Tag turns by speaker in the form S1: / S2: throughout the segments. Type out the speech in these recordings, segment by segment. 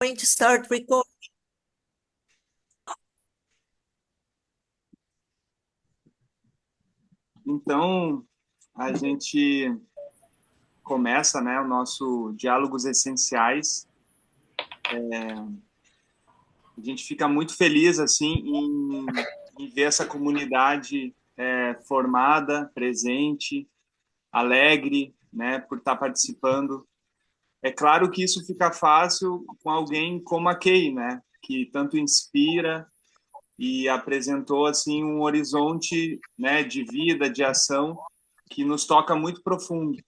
S1: Going to start recording.
S2: Então, a gente começa, né, o nosso Diálogos Essenciais. A gente fica muito feliz, assim, em ver essa comunidade formada, presente, alegre, né, por estar participando. É claro que isso fica fácil com alguém como a Kay, né, que tanto inspira e apresentou, assim, um horizonte, né, de vida, de ação, que nos toca muito profundo.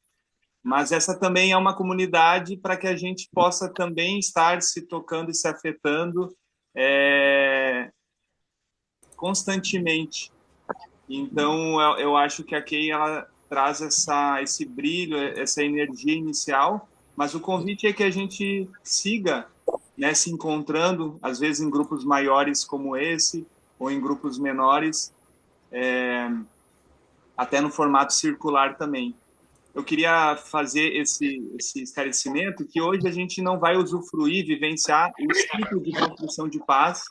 S2: Mas essa também é uma comunidade para que a gente possa também estar se tocando e se afetando é, constantemente. Então, eu acho que a Kay ela traz esse brilho, essa energia inicial, mas o convite é que a gente siga, né, se encontrando, às vezes em grupos maiores como esse, ou em grupos menores, até no formato circular também. Eu queria fazer esse esclarecimento que hoje a gente não vai usufruir, vivenciar o ciclo de construção de paz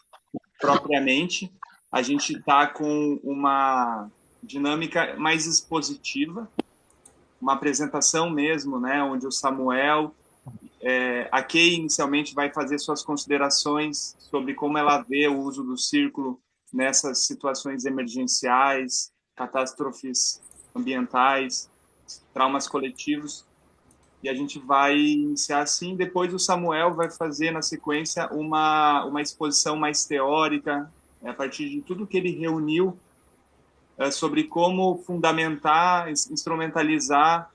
S2: propriamente. A gente está com uma dinâmica mais expositiva, uma apresentação mesmo, né, onde o Samuel, a Kay inicialmente vai fazer suas considerações sobre como ela vê o uso do círculo nessas situações emergenciais, catástrofes ambientais, traumas coletivos, e a gente vai iniciar assim. Depois o Samuel vai fazer na sequência uma exposição mais teórica, a partir de tudo que ele reuniu sobre como fundamentar, instrumentalizar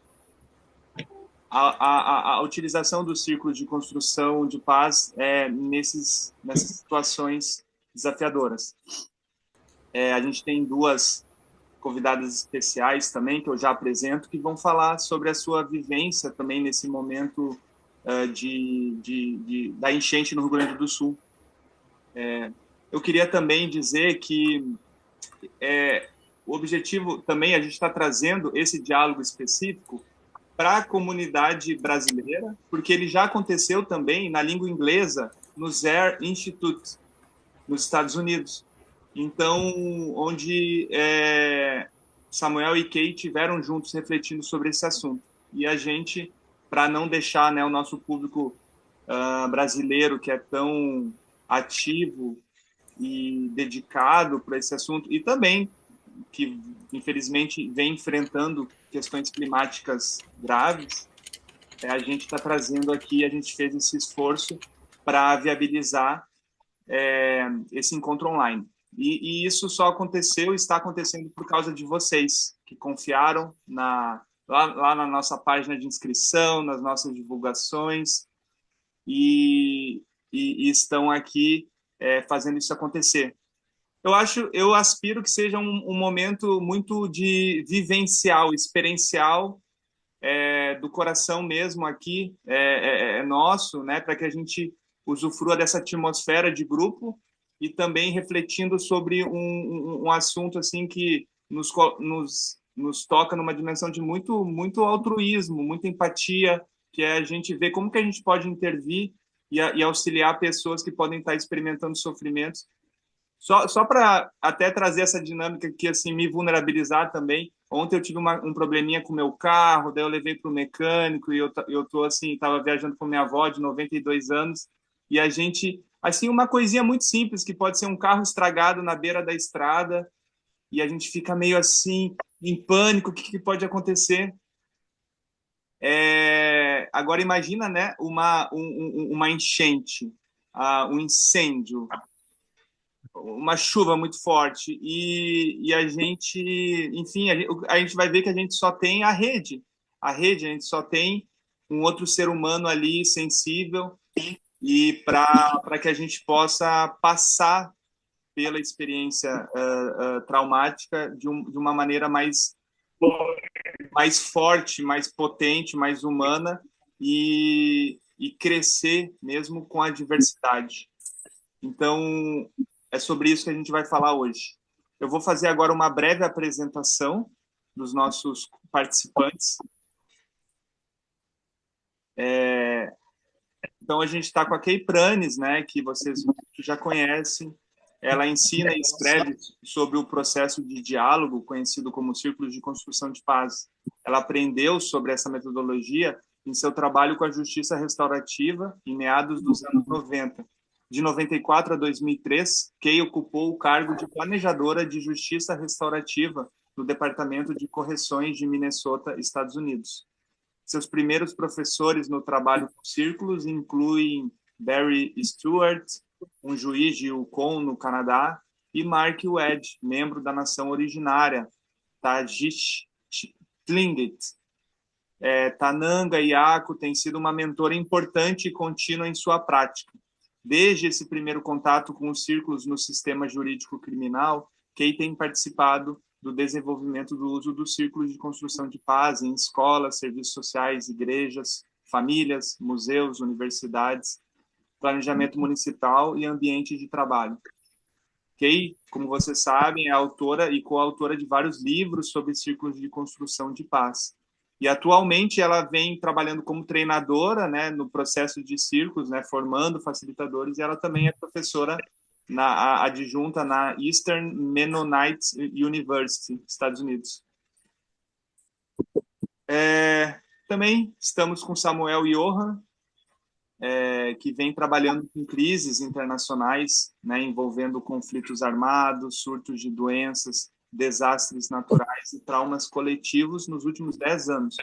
S2: a utilização do círculo de construção de paz nessas situações desafiadoras. A gente tem duas convidadas especiais também, que eu já apresento, que vão falar sobre a sua vivência também nesse momento da enchente no Rio Grande do Sul. Eu queria também dizer que o objetivo também, a gente está trazendo esse diálogo específico para a comunidade brasileira, porque ele já aconteceu também na língua inglesa, no ZER Institute, nos Estados Unidos. Então, onde Samuel e Kay tiveram juntos refletindo sobre esse assunto. E a gente, para não deixar, né, o nosso público brasileiro, que é tão ativo e dedicado para esse assunto, e também que, infelizmente, vem enfrentando questões climáticas graves, a gente está trazendo aqui, a gente fez esse esforço para viabilizar esse encontro online. E isso só aconteceu, está acontecendo por causa de vocês, que confiaram lá na nossa página de inscrição, nas nossas divulgações, e, e estão aqui fazendo isso acontecer. Eu aspiro que seja um momento muito de vivencial, experiencial, do coração mesmo aqui, nosso, né, para que a gente usufrua dessa atmosfera de grupo e também refletindo sobre um assunto assim que nos toca numa dimensão de muito altruísmo, muita empatia, que é a gente ver como que a gente pode intervir e auxiliar pessoas que podem estar experimentando sofrimentos só para até trazer essa dinâmica aqui, assim, me vulnerabilizar também. Ontem eu tive um probleminha com o meu carro, daí eu levei para o mecânico e eu tô assim, estava viajando com minha avó de 92 anos e a gente, assim, uma coisinha muito simples, que pode ser um carro estragado na beira da estrada e a gente fica meio assim, em pânico, o que pode acontecer? Agora imagina, né, uma enchente, um incêndio, uma chuva muito forte e a gente, enfim, a gente vai ver que a gente só tem a gente só tem um outro ser humano ali sensível e para que a gente possa passar pela experiência traumática de uma maneira mais forte, mais potente, mais humana e crescer mesmo com a diversidade. Então, é sobre isso que a gente vai falar hoje. Eu vou fazer agora uma breve apresentação dos nossos participantes. Então, a gente está com a Kay Pranes, né, que vocês já conhecem. Ela ensina e escreve sobre o processo de diálogo, conhecido como Círculos de Construção de Paz. Ela aprendeu sobre essa metodologia em seu trabalho com a justiça restaurativa em meados dos anos 90. De 94 a 2003, Kay ocupou o cargo de planejadora de justiça restaurativa no Departamento de Correções de Minnesota, Estados Unidos. Seus primeiros professores no trabalho com círculos incluem Barry Stewart, um juiz de Yukon, no Canadá, e Mark Wedge, membro da nação originária, Tajish Tlingit. Tananga Yako tem sido uma mentora importante e contínua em sua prática. Desde esse primeiro contato com os círculos no sistema jurídico criminal, Kay tem participado do desenvolvimento do uso dos círculos de construção de paz em escolas, serviços sociais, igrejas, famílias, museus, universidades, planejamento municipal e ambiente de trabalho. Kay, como vocês sabem, é autora e coautora de vários livros sobre círculos de construção de paz. E atualmente ela vem trabalhando como treinadora, né, no processo de círculos, né, formando facilitadores, e ela também é professora adjunta na Eastern Mennonite University, Estados Unidos. Também estamos com Samuel Johan, que vem trabalhando com crises internacionais, né, envolvendo conflitos armados, surtos de doenças, desastres naturais e traumas coletivos nos últimos 10 anos,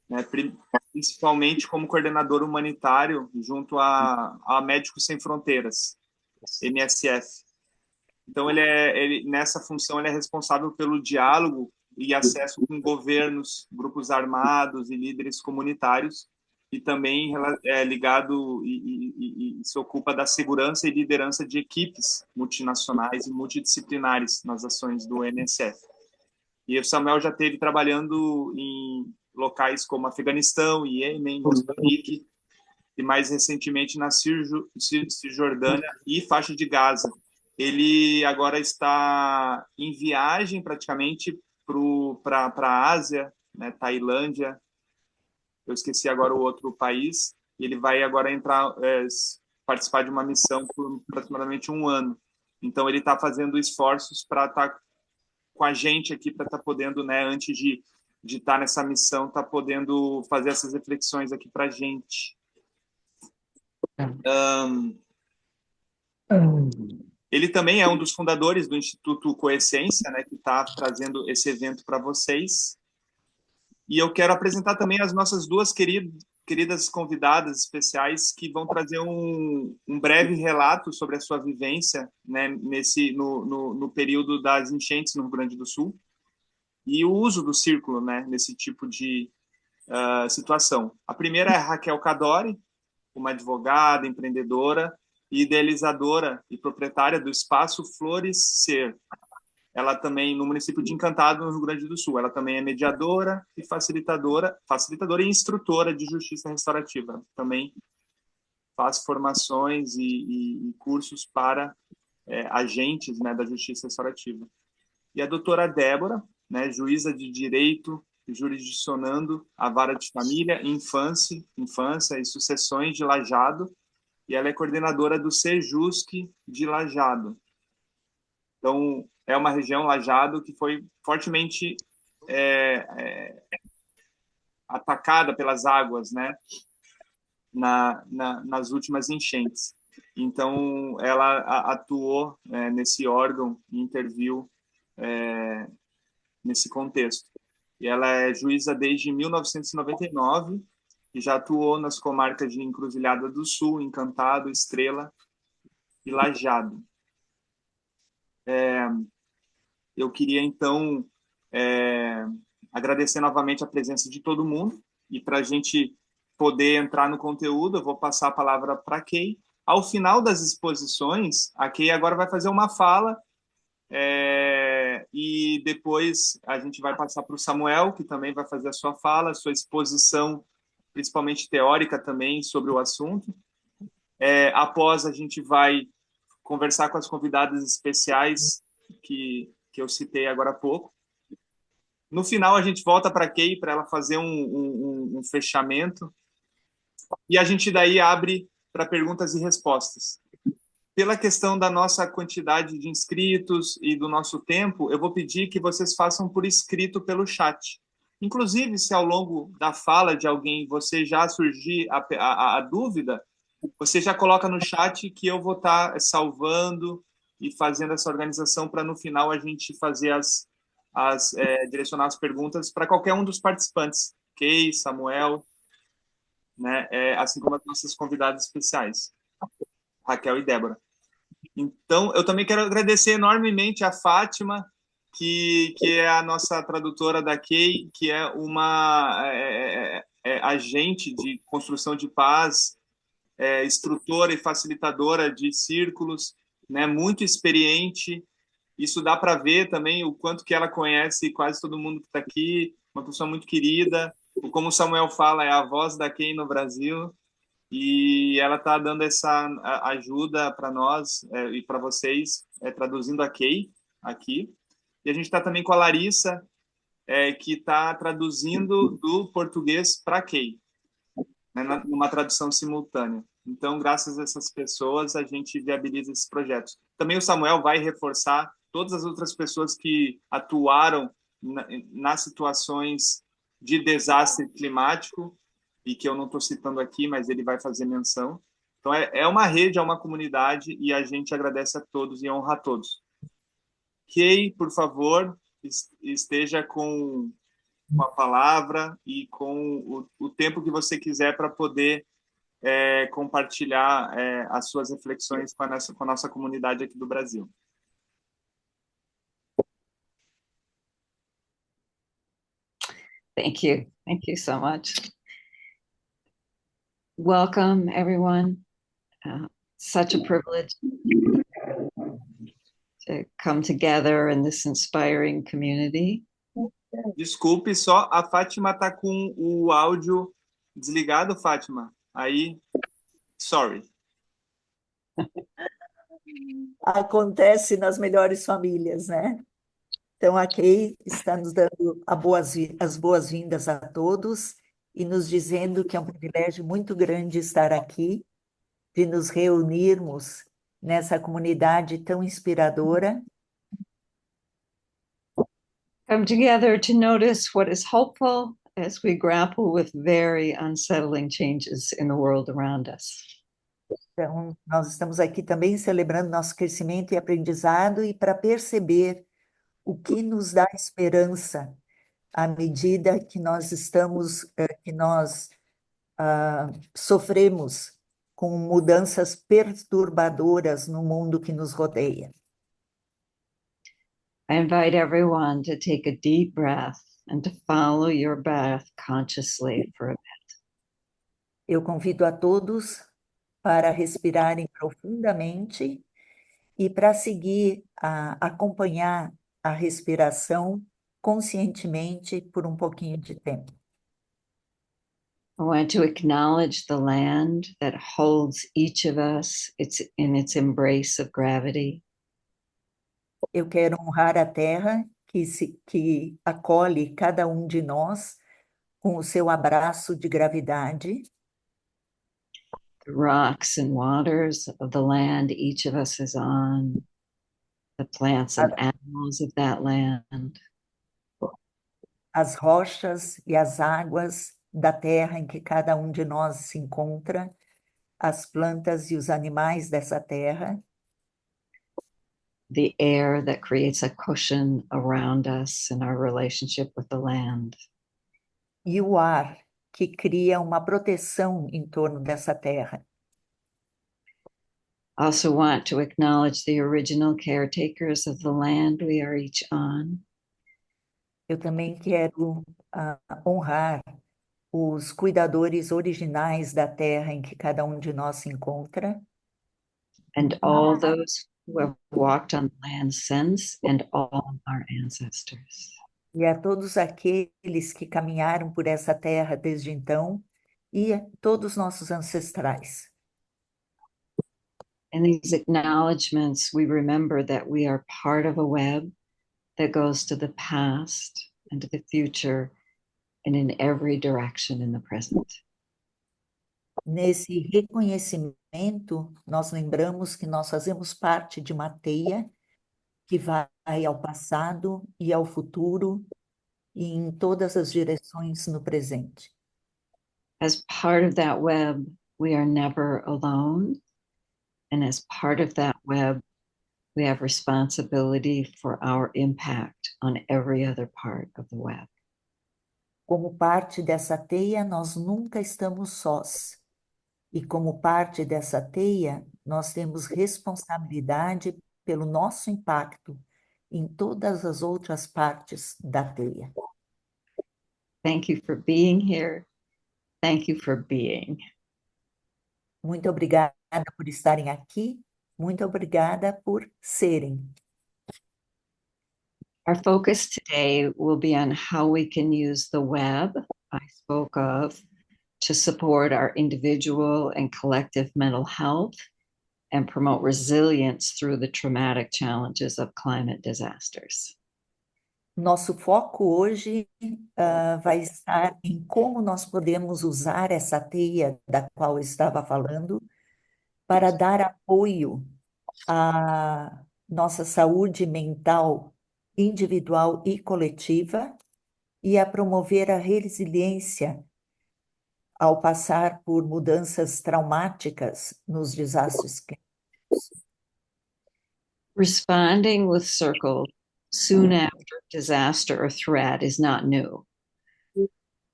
S2: né, principalmente como coordenador humanitário junto a Médicos Sem Fronteiras, MSF. Então, nessa função, ele é responsável pelo diálogo e acesso com governos, grupos armados e líderes comunitários, e também ligado e se ocupa da segurança e liderança de equipes multinacionais e multidisciplinares nas ações do MSF. E o Samuel já esteve trabalhando em locais como Afeganistão, Iêmen, Moçambique, e mais recentemente na Cisjordânia e faixa de Gaza. Ele agora está em viagem praticamente para a Ásia, né, Tailândia, eu esqueci agora o outro país, e ele vai agora participar de uma missão por aproximadamente 1 ano. Então ele está fazendo esforços para estar com a gente aqui, para estar podendo, né, antes de estar nessa missão, estar podendo fazer essas reflexões aqui para a gente. Ele também é um dos fundadores do Instituto Coessência, né, que está trazendo esse evento para vocês. E eu quero apresentar também as nossas duas queridas convidadas especiais, que vão trazer um breve relato sobre a sua vivência, né, no período das enchentes no Rio Grande do Sul e o uso do círculo, né, nesse tipo de situação. A primeira é a Raquel Cadori, uma advogada, empreendedora e idealizadora e proprietária do Espaço Flores Ser. Ela também, no município de Encantado, no Rio Grande do Sul, ela também é mediadora e facilitadora e instrutora de justiça restaurativa. Também faz formações e cursos para agentes, né, da justiça restaurativa. E a doutora Débora, né, juíza de direito, jurisdicionando a vara de família, infância e sucessões de Lajeado, e ela é coordenadora do Sejusc de Lajeado. Então, é uma região, Lajeado, que foi fortemente atacada pelas águas, né, nas últimas enchentes. Então, ela atuou nesse órgão e interviu nesse contexto. E ela é juíza desde 1999 e já atuou nas comarcas de Encruzilhada do Sul, Encantado, Estrela e Lajeado. Eu queria, então, agradecer novamente a presença de todo mundo, e para a gente poder entrar no conteúdo, eu vou passar a palavra para a Kay. Ao final das exposições, a Kay agora vai fazer uma fala, e depois a gente vai passar para o Samuel, que também vai fazer a sua fala, a sua exposição, principalmente teórica também, sobre o assunto. Após, a gente vai conversar com as convidadas especiais que eu citei agora há pouco. No final, a gente volta para a Kay para ela fazer um fechamento, e a gente daí abre para perguntas e respostas. Pela questão da nossa quantidade de inscritos e do nosso tempo, eu vou pedir que vocês façam por escrito pelo chat. Inclusive, se ao longo da fala de alguém você já surgir a dúvida, você já coloca no chat que eu vou estar salvando e fazendo essa organização para no final a gente fazer direcionar as perguntas para qualquer um dos participantes, Kay, Samuel, né, assim como as nossas convidadas especiais, Raquel e Débora. Então, eu também quero agradecer enormemente a Fátima, que é a nossa tradutora da Kay, que é uma agente de construção de paz, instrutora e facilitadora de círculos, né, muito experiente. Isso dá para ver também o quanto que ela conhece quase todo mundo que está aqui, uma pessoa muito querida. Como o Samuel fala, é a voz da Kay no Brasil, e ela está dando essa ajuda para nós e para vocês, traduzindo a Kay aqui. E a gente está também com a Larissa, que está traduzindo do português para a Kay, né, numa tradução simultânea. Então, graças a essas pessoas, a gente viabiliza esses projetos. Também o Samuel vai reforçar todas as outras pessoas que atuaram nas situações de desastre climático, e que eu não estou citando aqui, mas ele vai fazer menção. Então, é uma rede, é uma comunidade, e a gente agradece a todos e honra a todos. Kay, por favor, esteja com a palavra e com o tempo que você quiser para poder compartilhar as suas reflexões com a nossa comunidade aqui do Brasil.
S1: Thank you. Thank you so much. Welcome, everyone. Such a privilege to come together in this inspiring community.
S2: Desculpe, só a Fátima está com o áudio desligado, Fátima. Aí, sorry.
S3: Acontece nas melhores famílias, né? Então, a Kay está nos dando as boas-vindas a todos e nos dizendo que é um privilégio muito grande estar aqui, de nos reunirmos nessa comunidade tão inspiradora.
S1: Come together to notice what is hopeful as we grapple with very unsettling changes in the world around us.
S3: Então, nós estamos aqui também celebrando nosso crescimento e aprendizado e para perceber o que nos dá esperança à medida que nós sofremos com mudanças perturbadoras no mundo que nos rodeia.
S1: I invite everyone to take a deep breath and to follow your breath consciously for a bit.
S3: Eu convido a todos para respirarem profundamente e para seguir acompanhar a respiração conscientemente por um pouquinho de tempo.
S1: I want to acknowledge the land that holds each of us in its embrace of gravity.
S3: Eu quero honrar a terra que acolhe cada um de nós com o seu abraço de gravidade.
S1: The rocks and waters of the land each of us is on, the plants and animals of that land.
S3: As rochas e as águas da terra em que cada um de nós se encontra, as plantas e os animais dessa terra.
S1: The air that creates a cushion around us in our relationship with the land.
S3: E o ar que cria uma proteção em torno dessa terra.
S1: Also want to acknowledge the original caretakers of the land we are each on.
S3: Eu também quero honrar os cuidadores originais da terra em que cada um de nós se encontra.
S1: And all those who have walked on the land since, and all our ancestors.
S3: E a todos aqueles que caminharam por essa terra desde então, e a todos nossos ancestrais.
S1: In these acknowledgements, we remember that we are part of a web that goes to the past and to the future and in every direction in the present.
S3: Nesse reconhecimento, nós lembramos que nós fazemos parte de uma teia que vai ao passado e ao futuro e em todas as direções no presente.
S1: As part of that web, we are never alone. And as part of that web, we have responsibility for our impact on every other part of the web.
S3: Como parte dessa teia, nós nunca estamos sós. E como parte dessa teia, nós temos responsabilidade pelo nosso impacto em todas as outras partes da teia.
S1: Thank you for being here. Thank you for being.
S3: Muito obrigada por estarem aqui. Muito obrigada por serem.
S1: Our focus today will be on how we can use the web I spoke of to support our individual and collective mental health and promote resilience through the traumatic challenges of climate disasters.
S3: Nosso foco hoje vai estar em como nós podemos usar essa teia da qual eu estava falando para dar apoio à nossa saúde mental individual e coletiva e a promover a resiliência ao passar por mudanças traumáticas nos desastres climáticos.
S1: Responding with circles soon after disaster or threat is not new.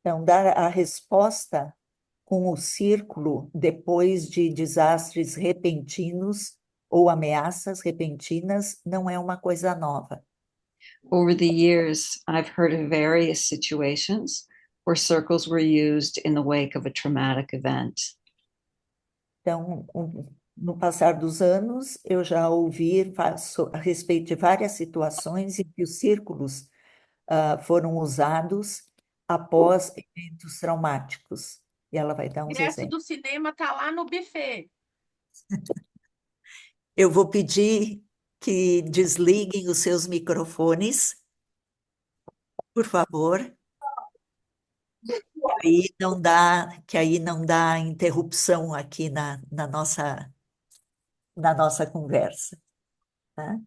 S3: Então, dar a resposta com o círculo depois de desastres repentinos ou ameaças repentinas não é uma coisa nova.
S1: Over the years, I've heard of various situations where circles were used in the wake of a traumatic event.
S3: Então, no passar dos anos, eu já ouvi a respeito de várias situações em que os círculos foram usados após eventos traumáticos. E ela vai dar
S4: O
S3: uns
S4: ingresso
S3: exemplos.
S4: do cinema está lá no buffet.
S3: Eu vou pedir que desliguem os seus microfones, por favor. Que aí não dá interrupção aqui na nossa conversa. Tá?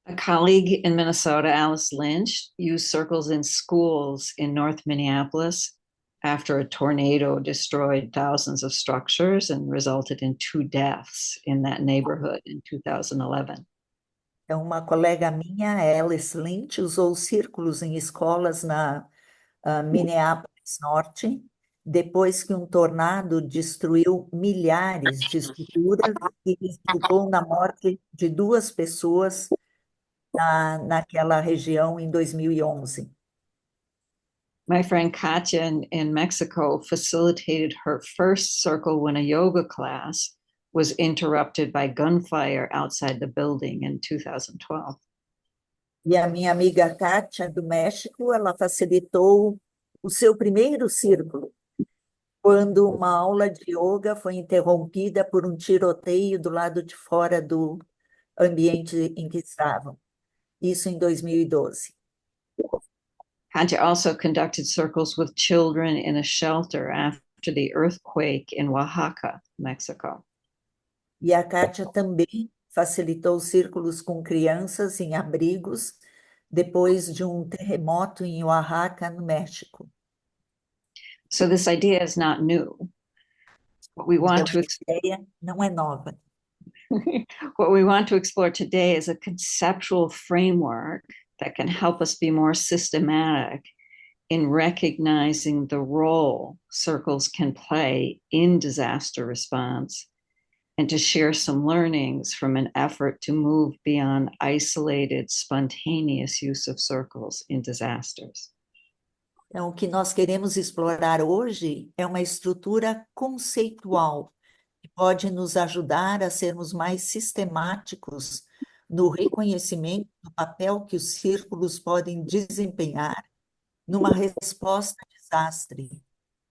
S1: A colleague in Minnesota, Alice Lynch, used circles in schools in North Minneapolis after a tornado destroyed thousands of structures and resulted in 2 deaths in that neighborhood in 2011.
S3: Então, uma colega minha, Alice Lynch, usou círculos em escolas na Minneapolis Norte, depois que um tornado destruiu milhares de estruturas e resultou na morte de 2 pessoas naquela região em 2011.
S1: My friend Katya in Mexico facilitated her first circle when a yoga class was interrupted by gunfire outside the building in 2012.
S3: E a minha amiga Kátia, do México, ela facilitou o seu primeiro círculo, quando uma aula de yoga foi interrompida por um tiroteio do lado de fora do ambiente em que estavam. Isso em 2012.
S1: Katya also conducted circles with children in a shelter after the earthquake in Oaxaca, Mexico.
S3: E a Kátia também facilitou círculos com crianças em abrigos depois de um terremoto em Oaxaca, no México.
S1: So this idea is not new. What we want
S3: Então,
S1: to
S3: a ideia não é nova.
S1: what we want to explore today is a conceptual framework that can help us be more systematic in recognizing the role circles can play in disaster response and to share some learnings from an effort to move beyond isolated, spontaneous use of circles in disasters.
S3: Então, o que nós queremos explorar hoje é uma estrutura conceitual que pode nos ajudar a sermos mais sistemáticos no reconhecimento do papel que os círculos podem desempenhar numa resposta a desastre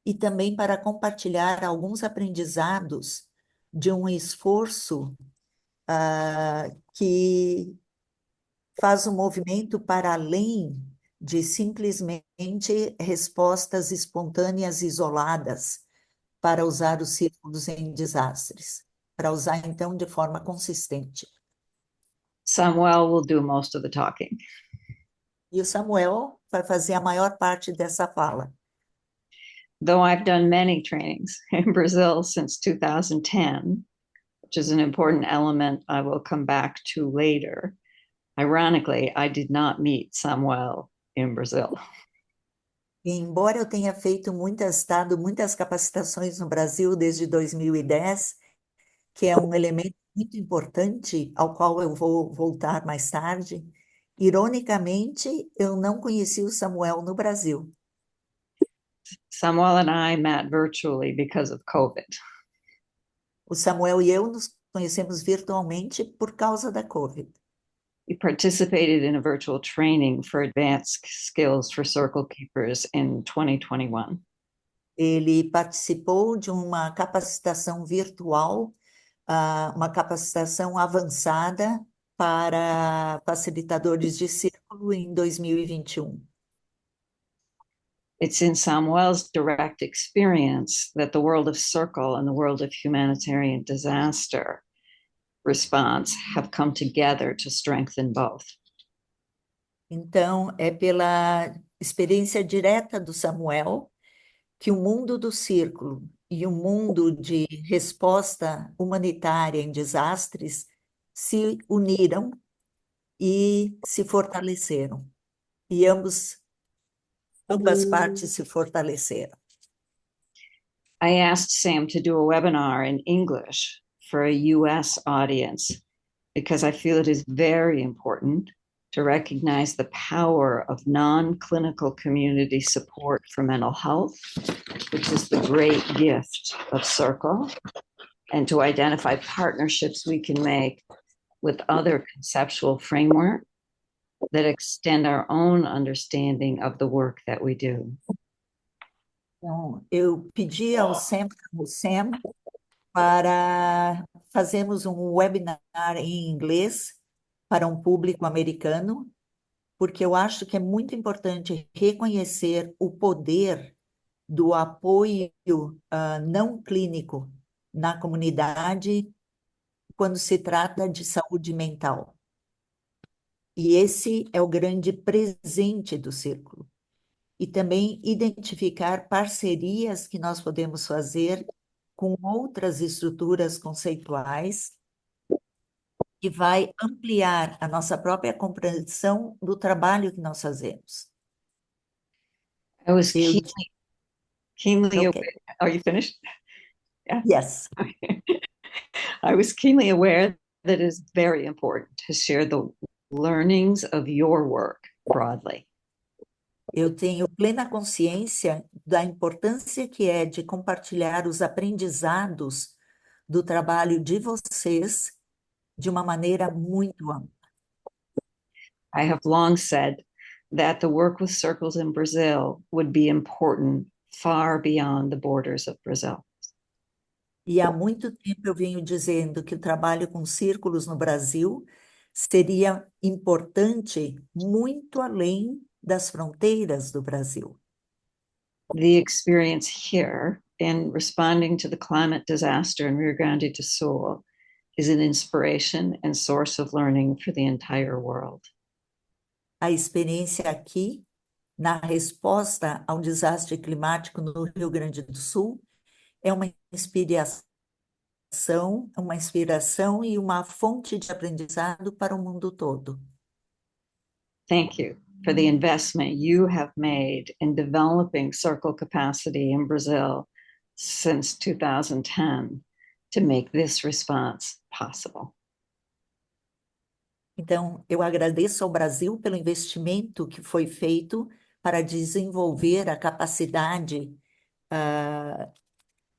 S3: e também para compartilhar alguns aprendizados de um esforço que faz um movimento para além de simplesmente respostas espontâneas isoladas para usar os círculos em desastres, para usar então de forma consistente.
S1: Samuel will do most of the talking.
S3: E o Samuel vai fazer a maior parte dessa fala.
S1: Though I've done many trainings in Brazil since 2010, which is an important element I will come back to later. Ironically, I did not meet Samuel in Brazil.
S3: E embora eu tenha dado muitas capacitações no Brasil desde 2010, que é um elemento muito importante ao qual eu vou voltar mais tarde, ironicamente, eu não conheci o Samuel no Brasil.
S1: Samuel and I met virtually because of COVID.
S3: O Samuel e eu nos conhecemos virtualmente por causa da COVID.
S1: We participated in a virtual training for advanced skills for circle keepers in 2021.
S3: Ele participou de uma capacitação virtual, uma capacitação avançada para facilitadores de círculo em 2021.
S1: It's in Samuel's direct experience that the world of circle and the world of humanitarian disaster response have come together to strengthen both.
S3: Então, é pela experiência direta do Samuel que o mundo do círculo e o mundo de resposta humanitária em desastres se uniram e se fortaleceram. E ambas partes se fortaleceram.
S1: I asked Sam to do a webinar in English for a US audience because I feel it is very important to recognize the power of non-clinical community support for mental health, which is the great gift of Circle, and to identify partnerships we can make with other conceptual framework that extend our own understanding of the work that we do.
S3: Então, eu pedi ao Sam para fazermos um webinar em inglês para um público americano, porque eu acho que é muito importante reconhecer o poder do apoio não clínico na comunidade quando se trata de saúde mental. E esse é o grande presente do Círculo. E também identificar parcerias que nós podemos fazer com outras estruturas conceituais que vai ampliar a nossa própria compreensão do trabalho que nós fazemos.
S1: I was
S3: Eu,
S1: keenly
S3: okay.
S1: aware. Are you finished? Yeah.
S3: Yes.
S1: I was keenly aware that it is very important to share the learnings of your work broadly.
S3: Eu tenho plena consciência da importância que é de compartilhar os aprendizados do trabalho de vocês de uma maneira muito ampla.
S1: I have long said that the work with circles in Brazil would be important far beyond the borders of Brazil.
S3: E há muito tempo eu venho dizendo que o trabalho com círculos no Brasil seria importante muito além das fronteiras do Brasil.
S1: The experience here in responding to the climate disaster in Rio Grande do Sul is an inspiration and source of learning for the entire world.
S3: A experiência aqui, na resposta ao desastre climático no Rio Grande do Sul, é uma inspiração e uma fonte de aprendizado para o mundo todo.
S1: Thank you for the investment you have made in developing circle capacity in Brazil since 2010 to make this response possible.
S3: Então, eu agradeço ao Brasil pelo investimento que foi feito para desenvolver a capacidade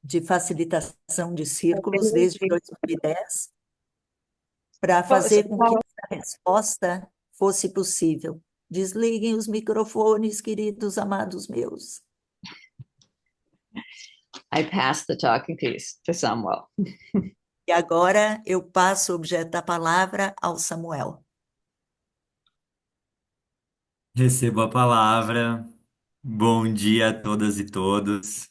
S3: de facilitação de círculos desde 2010, para fazer com que essa resposta fosse possível. Desliguem os microfones, queridos amados meus.
S1: I pass the talking piece to Samuel.
S3: E agora eu passo o objeto da palavra ao Samuel.
S5: Recebo a palavra. Bom dia a todas e todos.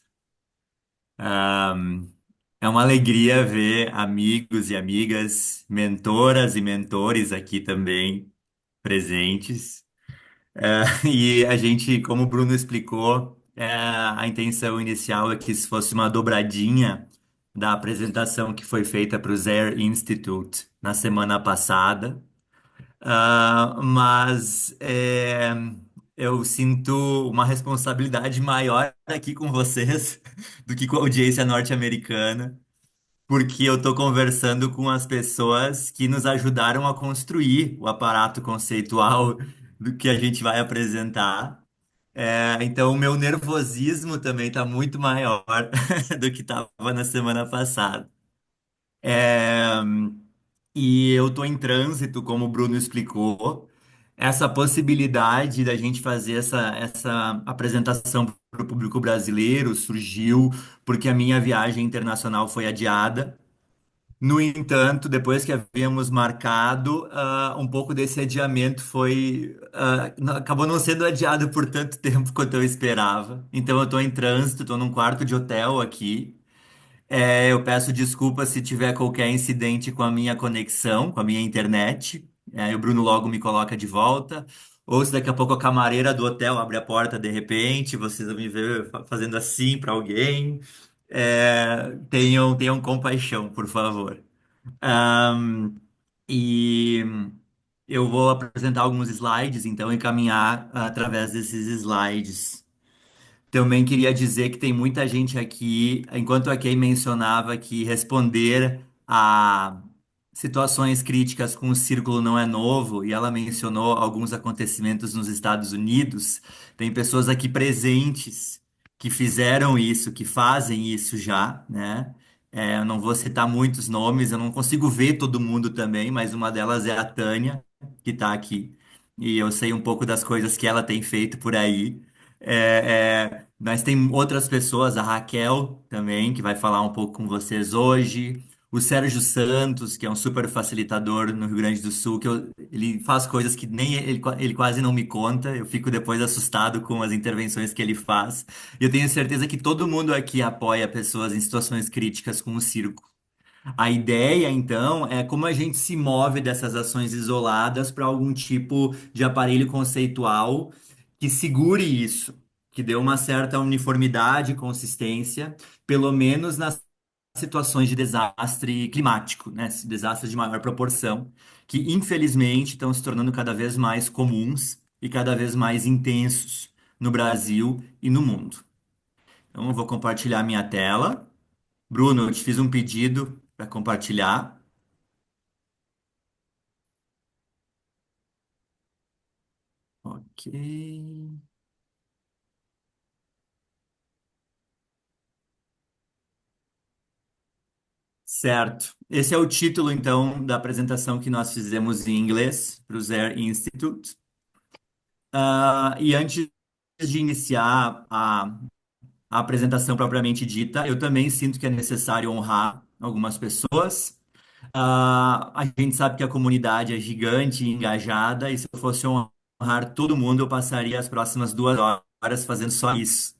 S5: É uma alegria ver amigos e amigas, mentoras e mentores aqui também presentes. E a gente, como o Bruno explicou, a intenção inicial é que isso fosse uma dobradinha da apresentação que foi feita para o Zare Institute na semana passada. Mas eu sinto uma responsabilidade maior aqui com vocês do que com a audiência norte-americana, porque eu estou conversando com as pessoas que nos ajudaram a construir o aparato conceitual do que a gente vai apresentar. Então, o meu nervosismo também está muito maior do que estava na semana passada. É, e eu estou em trânsito, como o Bruno explicou. Essa possibilidade da gente fazer essa apresentação para o público brasileiro surgiu porque a minha viagem internacional foi adiada. No entanto, depois que havíamos marcado, um pouco desse adiamento acabou não sendo adiado por tanto tempo quanto eu esperava. Então, eu estou em trânsito, estou num quarto de hotel aqui. Eu peço desculpas se tiver qualquer incidente com a minha conexão, com a minha internet. O Bruno logo me coloca de volta. Ou se daqui a pouco a camareira do hotel abre a porta de repente, vocês vão me ver fazendo assim para alguém. Tenham compaixão, por favor. Ahm, e eu vou apresentar alguns slides, então, e caminhar através desses slides. Também queria dizer que tem muita gente aqui, enquanto a Kay mencionava que responder a situações críticas com o círculo não é novo, e ela mencionou alguns acontecimentos nos Estados Unidos, tem pessoas aqui presentes que fizeram isso, que fazem isso já, né? Eu não vou citar muitos nomes, eu não consigo ver todo mundo também, mas uma delas é a Tânia, que está aqui, e eu sei um pouco das coisas que ela tem feito por aí. Mas tem outras pessoas, a Raquel também, que vai falar um pouco com vocês hoje. O Sérgio Santos, que é um super facilitador no Rio Grande do Sul, ele faz coisas que nem ele quase não me conta. Eu fico depois assustado com as intervenções que ele faz. E eu tenho certeza que todo mundo aqui apoia pessoas em situações críticas com o circo. A ideia, então, é como a gente se move dessas ações isoladas para algum tipo de aparelho conceitual que segure isso, que dê uma certa uniformidade e consistência, pelo menos nas situações de desastre climático, né? Desastres de maior proporção, que infelizmente estão se tornando cada vez mais comuns e cada vez mais intensos no Brasil e no mundo. Então, eu vou compartilhar minha tela. Bruno, eu te fiz um pedido para compartilhar. Ok. Certo. Esse é o título, então, da apresentação que nós fizemos em inglês para o Zare Institute. E antes de iniciar a apresentação propriamente dita, eu também sinto que é necessário honrar algumas pessoas. A gente sabe que a comunidade é gigante e engajada, e se eu fosse honrar todo mundo, eu passaria as próximas 2 horas fazendo só isso.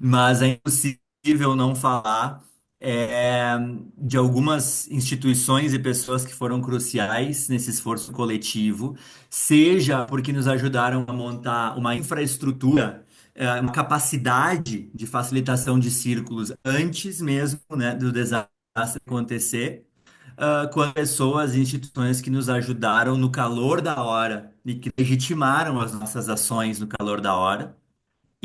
S5: Mas é impossível não falar é, de algumas instituições e pessoas que foram cruciais nesse esforço coletivo, seja porque nos ajudaram a montar uma infraestrutura, uma capacidade de facilitação de círculos antes mesmo, né, do desastre acontecer, com as pessoas e instituições que nos ajudaram no calor da hora e que legitimaram as nossas ações no calor da hora.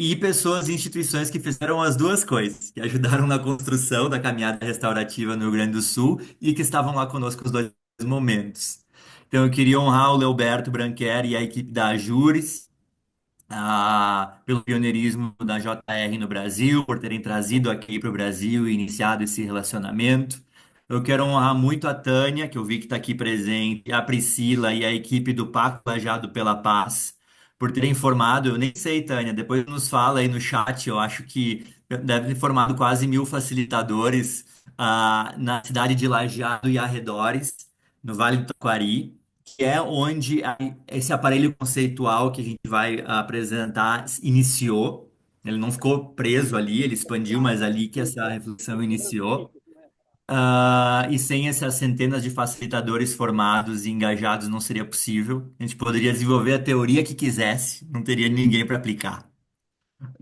S5: E pessoas e instituições que fizeram as duas coisas, que ajudaram na construção da caminhada restaurativa no Rio Grande do Sul e que estavam lá conosco os 2 momentos. Então, eu queria honrar o Leoberto Branquer e a equipe da Ajures, pelo pioneirismo da JR no Brasil, por terem trazido aqui para o Brasil e iniciado esse relacionamento. Eu quero honrar muito a Tânia, que eu vi que está aqui presente, a Priscila e a equipe do Pacto Lajado pela Paz, por terem formado, eu nem sei, Tânia, depois nos fala aí no chat, eu acho que deve ter formado quase 1.000 facilitadores na cidade de Lajeado e arredores, no Vale do Taquari, que é onde esse aparelho conceitual que a gente vai apresentar iniciou. Ele não ficou preso ali, ele expandiu, mas ali que essa reflexão iniciou. E sem essas centenas de facilitadores formados e engajados não seria possível. A gente poderia desenvolver a teoria que quisesse, não teria ninguém para aplicar.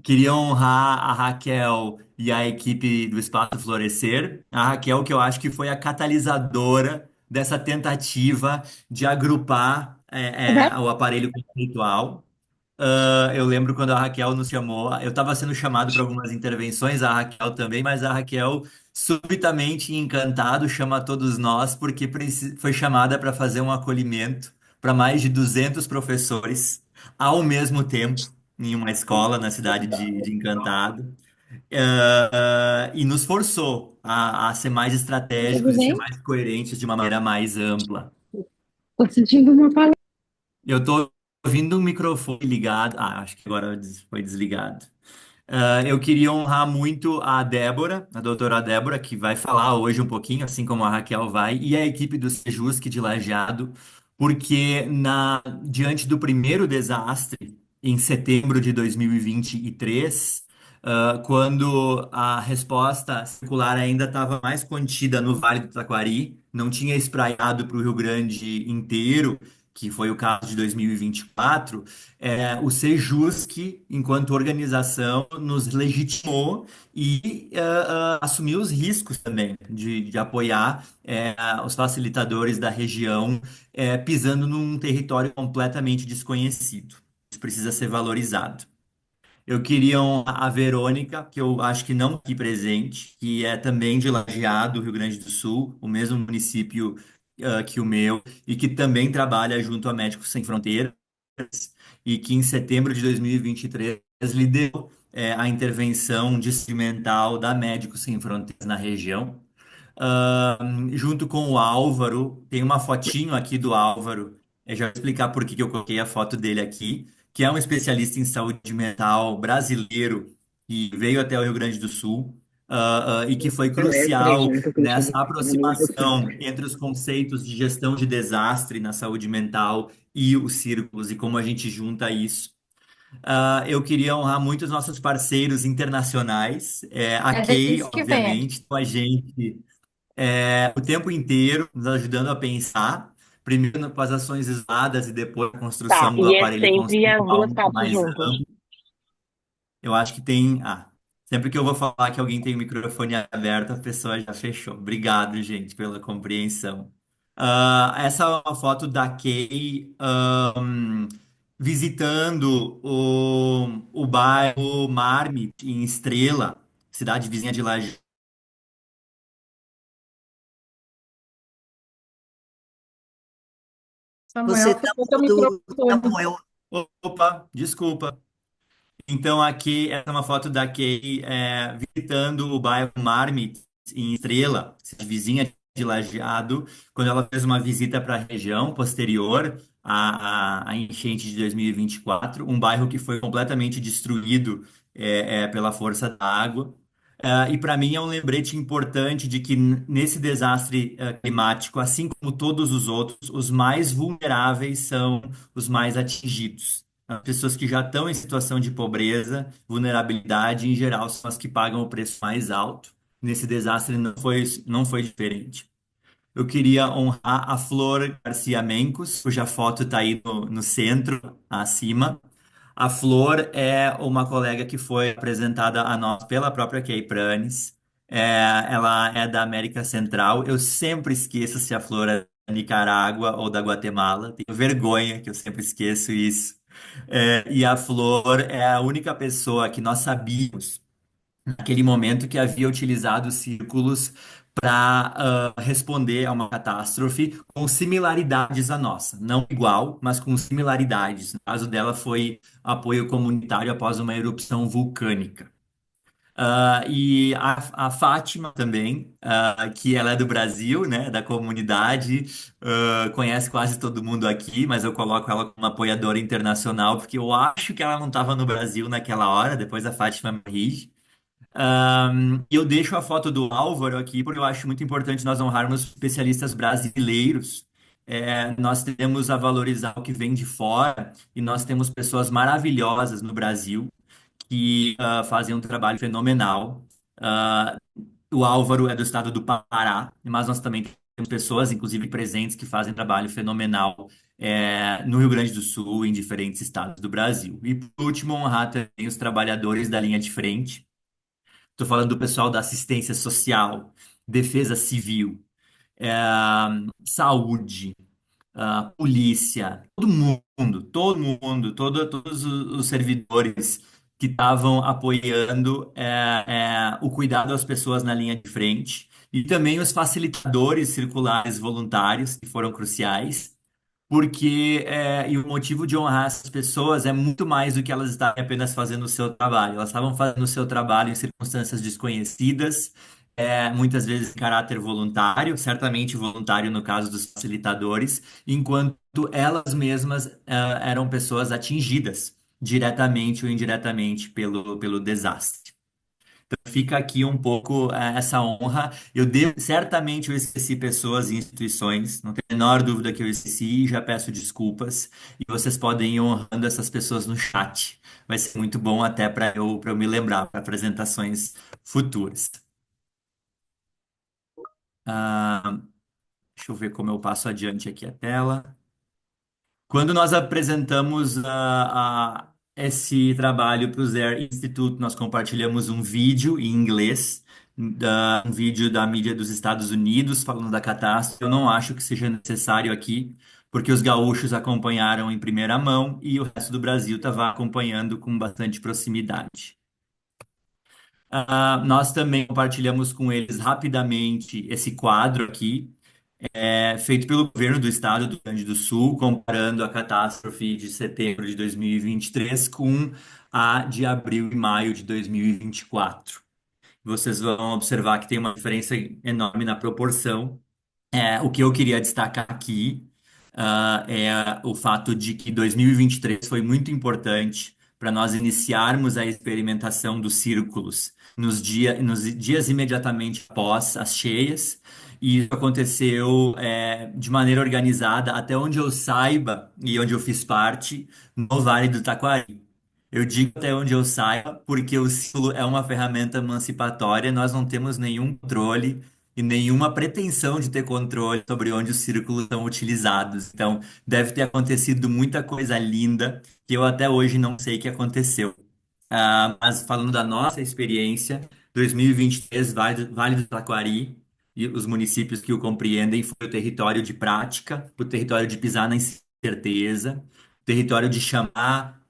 S5: Queria honrar a Raquel e a equipe do Espaço Florescer. A Raquel, que eu acho que foi a catalisadora dessa tentativa de agrupar o aparelho conceitual. Eu lembro quando a Raquel nos chamou, eu estava sendo chamado para algumas intervenções, a Raquel também, mas a Raquel, subitamente encantado, chama todos nós, porque foi chamada para fazer um acolhimento para mais de 200 professores ao mesmo tempo, em uma escola na cidade de Encantado. E nos forçou a ser mais estratégicos
S6: Tudo
S5: e ser
S6: bem?
S5: mais coerentes de uma maneira mais ampla.
S6: Tô sentindo uma palestra.
S5: Eu estou ouvindo um microfone ligado. Acho que agora foi desligado. Eu queria honrar muito a Débora, a doutora Débora, que vai falar hoje um pouquinho, assim como a Raquel vai, e a equipe do Sejusc de Lajeado, porque diante do primeiro desastre, em setembro de 2023, quando a resposta circular ainda estava mais contida no Vale do Taquari, não tinha espraiado para o Rio Grande inteiro, que foi o caso de 2024, o Sejusc, enquanto organização, nos legitimou e assumiu os riscos também de apoiar os facilitadores da região, pisando num território completamente desconhecido. Isso precisa ser valorizado. Eu queria honrar a Verônica, que eu acho que não aqui presente, que é também de Lajeado, Rio Grande do Sul, o mesmo município que o meu, e que também trabalha junto a Médicos Sem Fronteiras, e que em setembro de 2023 liderou a intervenção de saúde mental da Médicos Sem Fronteiras na região. Junto com o Álvaro, tem uma fotinho aqui do Álvaro. Eu já vou explicar por que que eu coloquei a foto dele aqui, que é um especialista em saúde mental brasileiro que veio até o Rio Grande do Sul, e que foi
S6: Palestra
S5: crucial
S6: junto contigo.
S5: nessa aproximação entre os conceitos de gestão de desastre na saúde mental e os círculos e como a gente junta isso. Eu queria honrar muito os nossos parceiros internacionais, a
S6: É
S5: Kay,
S6: desse que vem aqui.
S5: obviamente, com a gente o tempo inteiro, nos ajudando a pensar, primeiro com as ações isoladas e depois a
S6: Tá,
S5: construção do
S6: e é
S5: aparelho
S6: sempre as
S5: conceitual
S6: duas
S5: muito
S6: partes
S5: mais
S6: juntas.
S5: amplo. Eu acho que tem. Sempre que eu vou falar que alguém tem o microfone aberto, a pessoa já fechou. Obrigado, gente, pela compreensão. Essa é uma foto da Kay, visitando o bairro Marmite, em Estrela, cidade vizinha de Laje.
S3: Você
S4: Samuel,
S3: está
S4: fechou teu
S3: mudo,
S4: microfone.
S3: Samuel.
S5: Opa, desculpa. Então, aqui essa é uma foto da Kay visitando o bairro Marmite, em Estrela, vizinha de Lajeado, quando ela fez uma visita para a região posterior à enchente de 2024, um bairro que foi completamente destruído pela força da água. E para mim é um lembrete importante de que nesse desastre climático, assim como todos os outros, os mais vulneráveis são os mais atingidos. As pessoas que já estão em situação de pobreza, vulnerabilidade, em geral, são as que pagam o preço mais alto. Nesse desastre não foi diferente. Eu queria honrar a Flor Garcia Mencos, cuja foto está aí no centro, acima. A Flor é uma colega que foi apresentada a nós pela própria Kay Pranes. Ela é da América Central. Eu sempre esqueço se a Flor é da Nicarágua ou da Guatemala. Tenho vergonha que eu sempre esqueço isso. E a Flor é a única pessoa que nós sabíamos naquele momento que havia utilizado círculos para responder a uma catástrofe com similaridades à nossa. Não igual, mas com similaridades. No caso dela foi apoio comunitário após uma erupção vulcânica. E a Fátima também, que ela é do Brasil, né, da comunidade, conhece quase todo mundo aqui, mas eu coloco ela como apoiadora internacional, porque eu acho que ela não estava no Brasil naquela hora, depois a Fátima me corrige. E eu deixo a foto do Álvaro aqui, porque eu acho muito importante nós honrarmos especialistas brasileiros. Nós temos a valorizar o que vem de fora, e nós temos pessoas maravilhosas no Brasil que fazem um trabalho fenomenal. Ah, o Álvaro é do estado do Pará, mas nós também temos pessoas, inclusive presentes, que fazem trabalho fenomenal no Rio Grande do Sul, em diferentes estados do Brasil. E por último, honrar também os trabalhadores da linha de frente. Estou falando do pessoal da assistência social, defesa civil, é, saúde, polícia, todos os servidores que estavam apoiando o cuidado às pessoas na linha de frente, e também os facilitadores circulares voluntários, que foram cruciais, porque e o motivo de honrar essas pessoas é muito mais do que elas estarem apenas fazendo o seu trabalho. Elas estavam fazendo o seu trabalho em circunstâncias desconhecidas, muitas vezes em caráter voluntário, certamente voluntário no caso dos facilitadores, enquanto elas mesmas eram pessoas atingidas diretamente ou indiretamente pelo desastre. Fica aqui um pouco essa honra. Certamente eu esqueci pessoas e instituições, não tenho a menor dúvida que eu esqueci e já peço desculpas. E vocês podem ir honrando essas pessoas no chat. Vai ser muito bom até para eu me lembrar para apresentações futuras. Ah, deixa eu ver como eu passo adiante aqui a tela. Quando nós apresentamos esse trabalho para o Zero Institute, nós compartilhamos um vídeo em inglês, um vídeo da mídia dos Estados Unidos falando da catástrofe. Eu não acho que seja necessário aqui, porque os gaúchos acompanharam em primeira mão e o resto do Brasil estava acompanhando com bastante proximidade. Nós também compartilhamos com eles rapidamente esse quadro aqui feito pelo governo do estado do Rio Grande do Sul, comparando a catástrofe de setembro de 2023 com a de abril e maio de 2024. Vocês vão observar que tem uma diferença enorme na proporção. O que eu queria destacar aqui, é o fato de que 2023 foi muito importante para nós iniciarmos a experimentação dos círculos nos dias imediatamente após as cheias. E isso aconteceu, de maneira organizada, até onde eu saiba e onde eu fiz parte, no Vale do Taquari. Eu digo até onde eu saiba, porque o círculo é uma ferramenta emancipatória, nós não temos nenhum controle e nenhuma pretensão de ter controle sobre onde os círculos são utilizados. Então, deve ter acontecido muita coisa linda que eu até hoje não sei que aconteceu. Mas falando da nossa experiência, 2023, Vale do Taquari e os municípios que o compreendem foi o território de prática, o território de pisar na incerteza, o território de chamar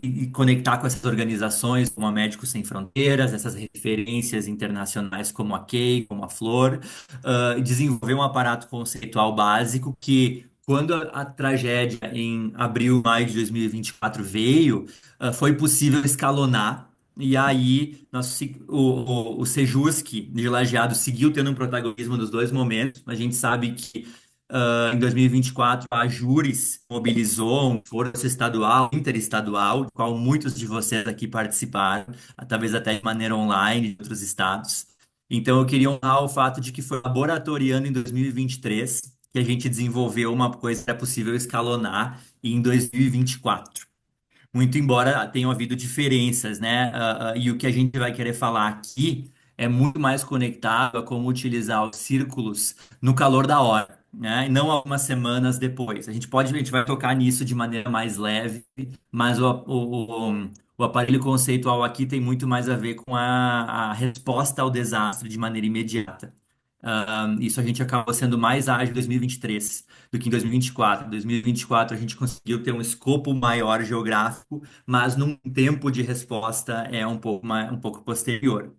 S5: e conectar com essas organizações como a Médicos Sem Fronteiras, essas referências internacionais como a CEI, como a Flor, e desenvolver um aparato conceitual básico que, quando a tragédia em abril, maio de 2024 veio, foi possível escalonar. E aí, o Sejusc de Lajeado seguiu tendo um protagonismo nos dois momentos. A gente sabe que em 2024 a Jures mobilizou um força estadual, interestadual, do qual muitos de vocês aqui participaram, talvez até de maneira online, de outros estados. Então, eu queria honrar o fato de que foi laboratoriando em 2023 que a gente desenvolveu uma coisa que é possível escalonar em 2024. Muito embora tenham havido diferenças, né? E o que a gente vai querer falar aqui é muito mais conectado a como utilizar os círculos no calor da hora, né? E não algumas semanas depois. A gente vai tocar nisso de maneira mais leve, mas o aparelho conceitual aqui tem muito mais a ver com a resposta ao desastre de maneira imediata. Isso a gente acabou sendo mais ágil em 2023 do que em 2024. Em 2024 a gente conseguiu ter um escopo maior geográfico, mas num tempo de resposta um pouco posterior.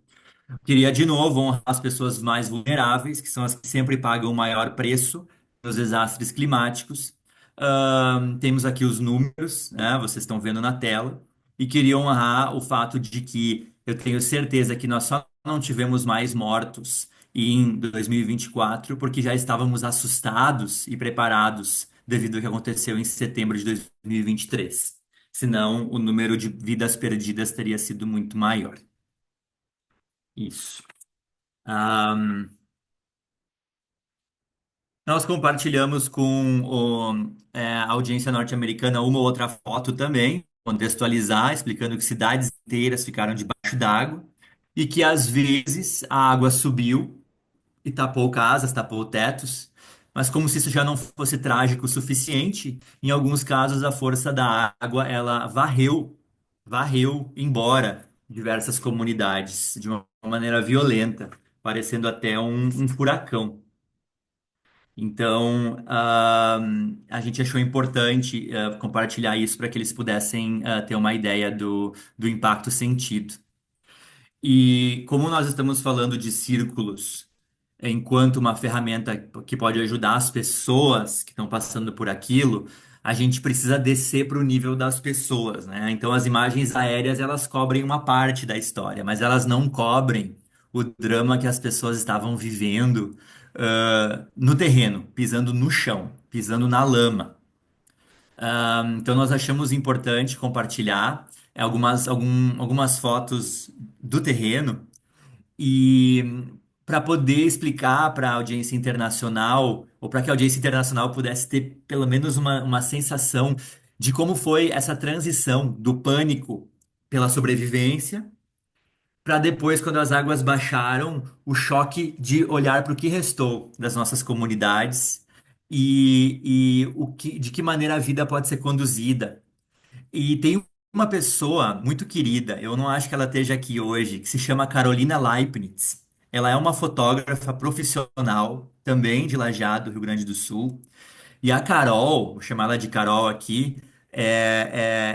S5: Queria de novo honrar as pessoas mais vulneráveis, que são as que sempre pagam o maior preço nos desastres climáticos. Temos aqui os números, né? Vocês estão vendo na tela. E queria honrar o fato de que eu tenho certeza que nós só não tivemos mais mortos em 2024 porque já estávamos assustados e preparados devido ao que aconteceu em setembro de 2023. Senão, o número de vidas perdidas teria sido muito maior. Isso. Ahm, Nós compartilhamos com a audiência norte-americana uma ou outra foto também, contextualizar, explicando que cidades inteiras ficaram debaixo d'água e que às vezes a água subiu e tapou casas, tapou tetos, mas como se isso já não fosse trágico o suficiente, em alguns casos a força da água ela varreu embora diversas comunidades de uma maneira violenta, parecendo até um furacão. Então, a gente achou importante compartilhar isso para que eles pudessem ter uma ideia do impacto sentido. E como nós estamos falando de círculos enquanto uma ferramenta que pode ajudar as pessoas que estão passando por aquilo, a gente precisa descer para o nível das pessoas, né? Então, as imagens aéreas elas cobrem uma parte da história, mas elas não cobrem o drama que as pessoas estavam vivendo, no terreno, pisando no chão, pisando na lama. Então, nós achamos importante compartilhar algumas fotos do terreno e para poder explicar para a audiência internacional, ou para que a audiência internacional pudesse ter pelo menos uma sensação de como foi essa transição do pânico pela sobrevivência, para depois, quando as águas baixaram, o choque de olhar para o que restou das nossas comunidades de que maneira a vida pode ser conduzida. E tem uma pessoa muito querida, eu não acho que ela esteja aqui hoje, que se chama Carolina Leibniz. Ela é uma fotógrafa profissional, também de Lajeado, Rio Grande do Sul. E a Carol, vou chamar ela de Carol aqui,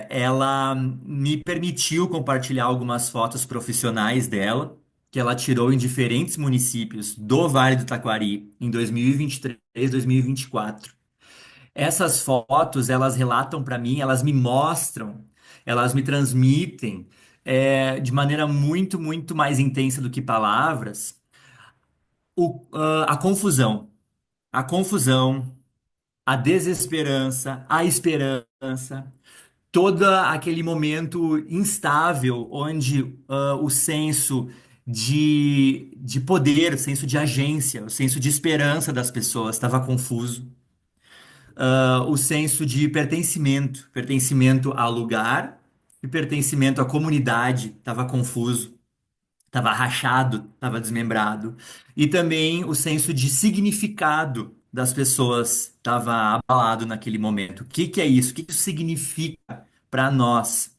S5: ela me permitiu compartilhar algumas fotos profissionais dela, que ela tirou em diferentes municípios do Vale do Taquari, em 2023, 2024. Essas fotos, elas relatam para mim, elas me mostram, elas me transmitem de maneira muito mais intensa do que palavras, a confusão. A confusão, a desesperança, a esperança, todo aquele momento instável onde o senso de poder, o senso de agência, o senso de esperança das pessoas estava confuso. O senso de pertencimento, pertencimento ao lugar e pertencimento à comunidade estava confuso, estava rachado, estava desmembrado. E também o senso de significado das pessoas estava abalado naquele momento. O que que é isso? O que que isso significa para nós?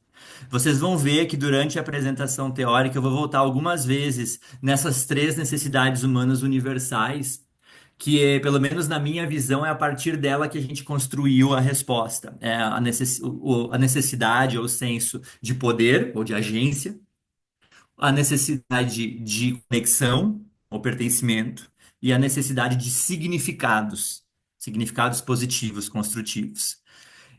S5: Vocês vão ver que durante a apresentação teórica eu vou voltar algumas vezes nessas três necessidades humanas universais que pelo menos na minha visão, é a partir dela que a gente construiu a resposta. É a necessidade ou o senso de poder ou de agência, a necessidade de conexão ou pertencimento e a necessidade de significados, significados positivos, construtivos.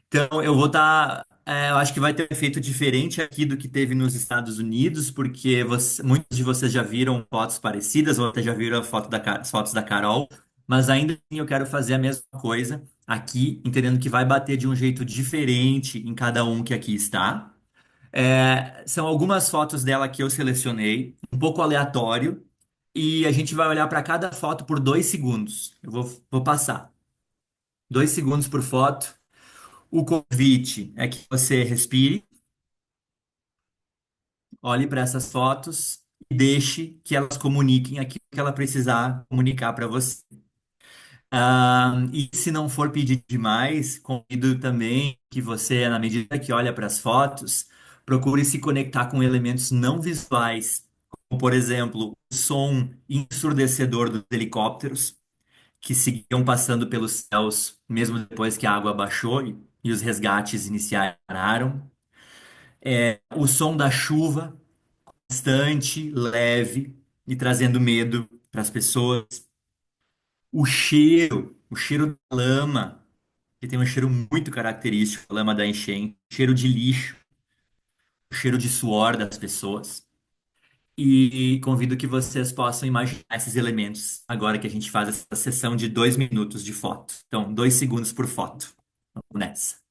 S5: Então, eu vou estar. Eu acho que vai ter um efeito diferente aqui do que teve nos Estados Unidos, porque muitos de vocês já viram fotos parecidas, ou até já viram a as fotos da Carol, mas ainda assim eu quero fazer a mesma coisa aqui, entendendo que vai bater de um jeito diferente em cada um que aqui está. São algumas fotos dela que eu selecionei, um pouco aleatório, e a gente vai olhar para cada foto por 2 segundos. Vou passar 2 segundos por foto. O convite é que você respire, olhe para essas fotos e deixe que elas comuniquem aquilo que ela precisar comunicar para você. E se não for pedir demais, convido também que você, na medida que olha para as fotos, procure se conectar com elementos não visuais, como, por exemplo, o som ensurdecedor dos helicópteros que seguiam passando pelos céus, mesmo depois que a água baixou e os resgates iniciaram. O som da chuva, constante, leve e trazendo medo para as pessoas. O cheiro da lama, que tem um cheiro muito característico, a lama da enchente, cheiro de lixo, o cheiro de suor das pessoas. E convido que vocês possam imaginar esses elementos agora que a gente faz essa sessão de 2 minutos de foto. Então, 2 segundos por foto. Vamos nessa.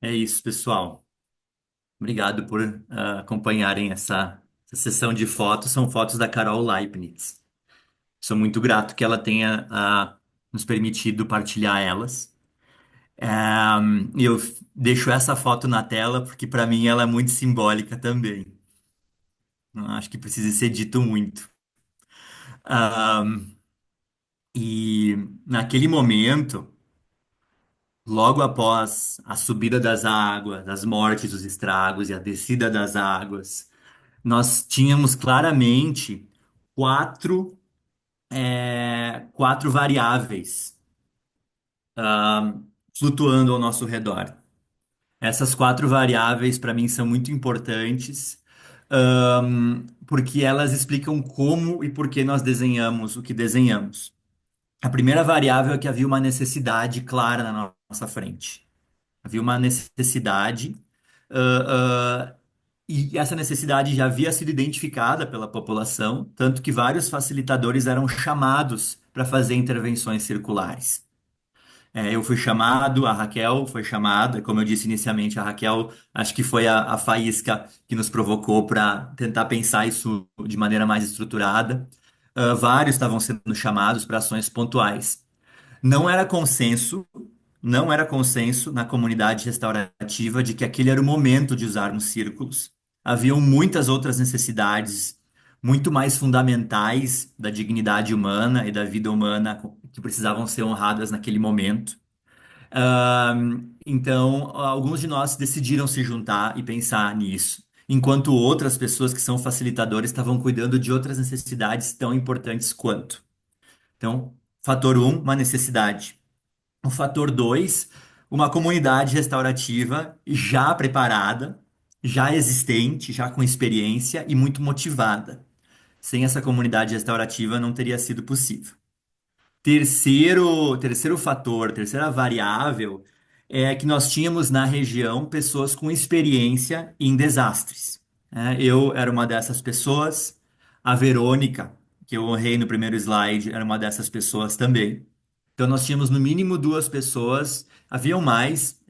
S5: É isso, pessoal. Obrigado por acompanharem essa sessão de fotos. São fotos da Carol Leibniz. Sou muito grato que ela tenha nos permitido partilhar elas. É, e eu deixo essa foto na tela porque para mim ela é muito simbólica também. Não acho que precise ser dito muito. Ah, e naquele momento, logo após a subida das águas, as mortes, os estragos e a descida das águas, nós tínhamos claramente quatro, quatro variáveis flutuando ao nosso redor. Essas quatro variáveis, para mim, são muito importantes, porque elas explicam como e por que nós desenhamos o que desenhamos. A primeira variável é que havia uma necessidade clara na nossa frente. Havia uma necessidade, ah, e essa necessidade já havia sido identificada pela população, tanto que vários facilitadores eram chamados para fazer intervenções circulares. Eu fui chamado, a Raquel foi chamada, como eu disse inicialmente, a Raquel acho que foi a faísca que nos provocou para tentar pensar isso de maneira mais estruturada. Vários estavam sendo chamados para ações pontuais. Não era consenso, não era consenso na comunidade restaurativa de que aquele era o momento de usarmos círculos. Haviam muitas outras necessidades muito mais fundamentais da dignidade humana e da vida humana que precisavam ser honradas naquele momento. Então, alguns de nós decidiram se juntar e pensar nisso, enquanto outras pessoas que são facilitadores estavam cuidando de outras necessidades tão importantes quanto. Então, fator um, uma necessidade. O fator 2, uma comunidade restaurativa já preparada, já existente, já com experiência e muito motivada. Sem essa comunidade restaurativa não teria sido possível. Terceiro fator, terceira variável é que nós tínhamos na região pessoas com experiência em desastres. Eu era uma dessas pessoas, a Verônica, que eu honrei no primeiro slide, era uma dessas pessoas também. Então nós tínhamos no mínimo duas pessoas, haviam mais,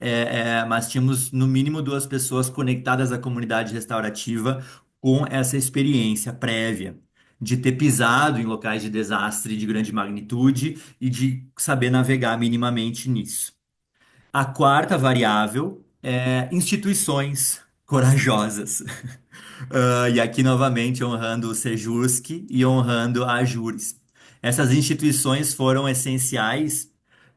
S5: mas tínhamos no mínimo duas pessoas conectadas à comunidade restaurativa com essa experiência prévia de ter pisado em locais de desastre de grande magnitude e de saber navegar minimamente nisso. A quarta variável é instituições corajosas. E aqui novamente honrando o Sejusc e honrando a Jures. Essas instituições foram essenciais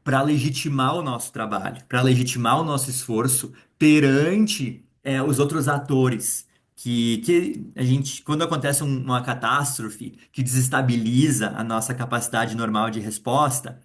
S5: para legitimar o nosso trabalho, para legitimar o nosso esforço perante os outros atores. Que a gente, quando acontece uma catástrofe que desestabiliza a nossa capacidade normal de resposta,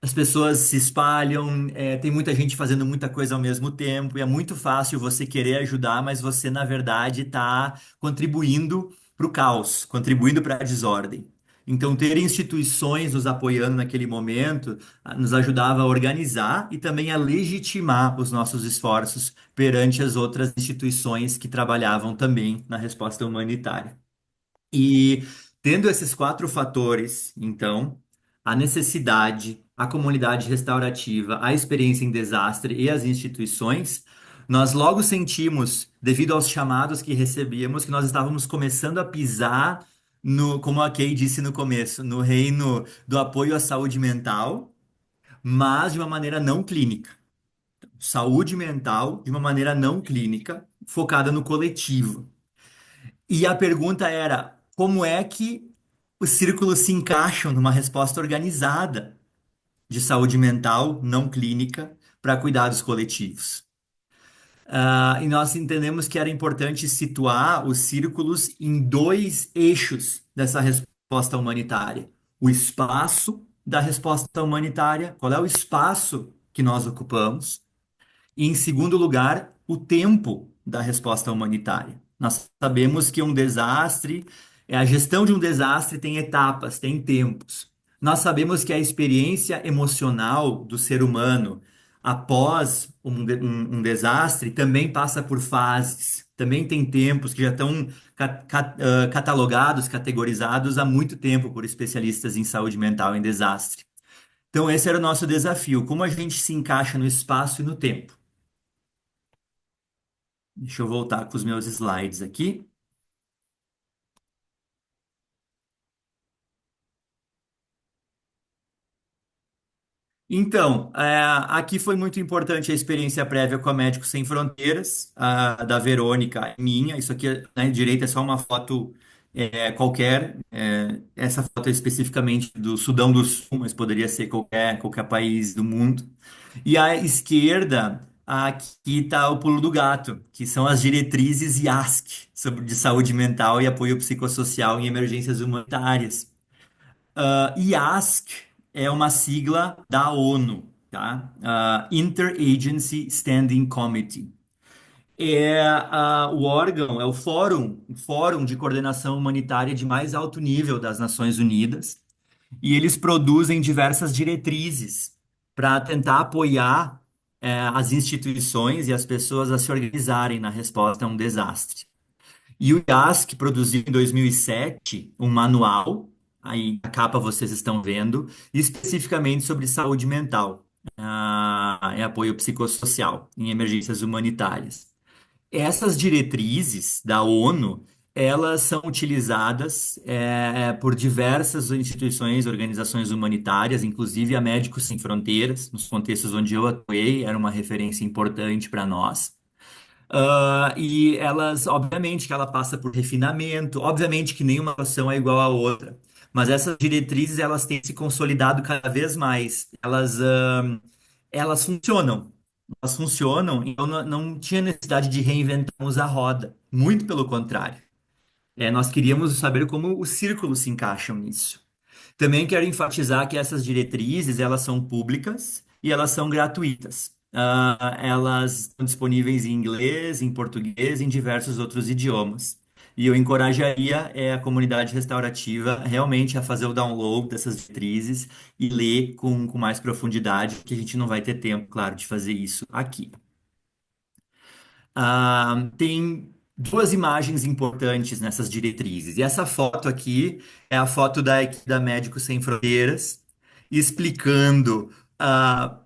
S5: as pessoas se espalham, tem muita gente fazendo muita coisa ao mesmo tempo, e é muito fácil você querer ajudar, mas você, na verdade, está contribuindo para o caos, contribuindo para a desordem. Então, ter instituições nos apoiando naquele momento nos ajudava a organizar e também a legitimar os nossos esforços perante as outras instituições que trabalhavam também na resposta humanitária. E tendo esses quatro fatores, então, a necessidade, a comunidade restaurativa, a experiência em desastre e as instituições, nós logo sentimos, devido aos chamados que recebíamos, que nós estávamos começando a pisar no, como a Kay disse no começo, no reino do apoio à saúde mental, mas de uma maneira não clínica. Saúde mental de uma maneira não clínica, focada no coletivo. E a pergunta era: como é que os círculos se encaixam numa resposta organizada de saúde mental não clínica para cuidados coletivos? E nós entendemos que era importante situar os círculos em dois eixos dessa resposta humanitária: o espaço da resposta humanitária, qual é o espaço que nós ocupamos, e, em segundo lugar, o tempo da resposta humanitária. Nós sabemos que um desastre, a gestão de um desastre tem etapas, tem tempos. Nós sabemos que a experiência emocional do ser humano após um desastre também passa por fases, também tem tempos que já estão catalogados, categorizados há muito tempo por especialistas em saúde mental em desastre. Então, esse era o nosso desafio: como a gente se encaixa no espaço e no tempo. Deixa eu voltar com os meus slides aqui. Então, aqui foi muito importante a experiência prévia com a Médicos Sem Fronteiras, da Verônica e minha. Isso aqui na direita é só uma foto qualquer. Essa foto é especificamente do Sudão do Sul, mas poderia ser qualquer país do mundo. E à esquerda, aqui está o pulo do gato, que são as diretrizes IASC de saúde mental e apoio psicossocial em emergências humanitárias. IASC é uma sigla da ONU, tá? Interagency Standing Committee. O órgão, é o fórum de coordenação humanitária de mais alto nível das Nações Unidas, e eles produzem diversas diretrizes para tentar apoiar as instituições e as pessoas a se organizarem na resposta a um desastre. E o IASC produziu em 2007 um manual, aí a capa vocês estão vendo, especificamente sobre saúde mental, e apoio psicossocial em emergências humanitárias. Essas diretrizes da ONU, elas são utilizadas por diversas instituições, organizações humanitárias, inclusive a Médicos Sem Fronteiras, nos contextos onde eu atuei, era uma referência importante para nós. E elas, obviamente, que ela passa por refinamento, obviamente que nenhuma ação é igual à outra, mas essas diretrizes elas têm se consolidado cada vez mais. Elas funcionam. Elas funcionam, então não tinha necessidade de reinventarmos a roda. Muito pelo contrário. Nós queríamos saber como os círculos se encaixam nisso. Também quero enfatizar que essas diretrizes, elas são públicas e elas são gratuitas. Elas estão disponíveis em inglês, em português, em diversos outros idiomas. E eu encorajaria a comunidade restaurativa realmente a fazer o download dessas diretrizes e ler com mais profundidade, porque a gente não vai ter tempo, claro, de fazer isso aqui. Tem duas imagens importantes nessas diretrizes. E essa foto aqui é a foto da equipe da Médicos Sem Fronteiras, explicando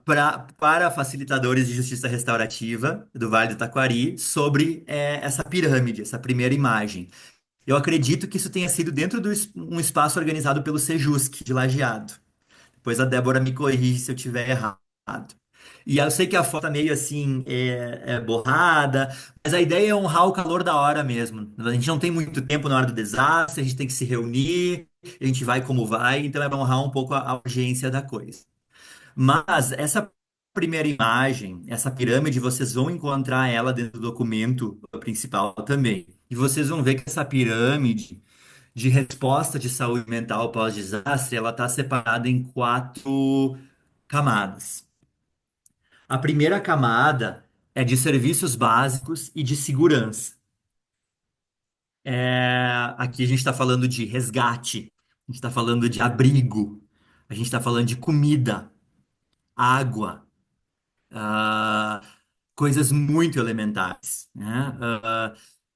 S5: para facilitadores de justiça restaurativa do Vale do Taquari sobre essa pirâmide, essa primeira imagem. Eu acredito que isso tenha sido dentro de um espaço organizado pelo Sejusc, de Lajeado. Depois a Débora me corrige se eu tiver errado. E eu sei que a foto tá meio assim, borrada, mas a ideia é honrar o calor da hora mesmo. A gente não tem muito tempo na hora do desastre, a gente tem que se reunir, a gente vai como vai, então é pra honrar um pouco a urgência da coisa. Mas essa primeira imagem, essa pirâmide, vocês vão encontrar ela dentro do documento principal também. E vocês vão ver que essa pirâmide de resposta de saúde mental pós-desastre, ela está separada em quatro camadas. A primeira camada é de serviços básicos e de segurança. Aqui a gente está falando de resgate, a gente está falando de abrigo, a gente está falando de comida, água, ah, coisas muito elementares, né?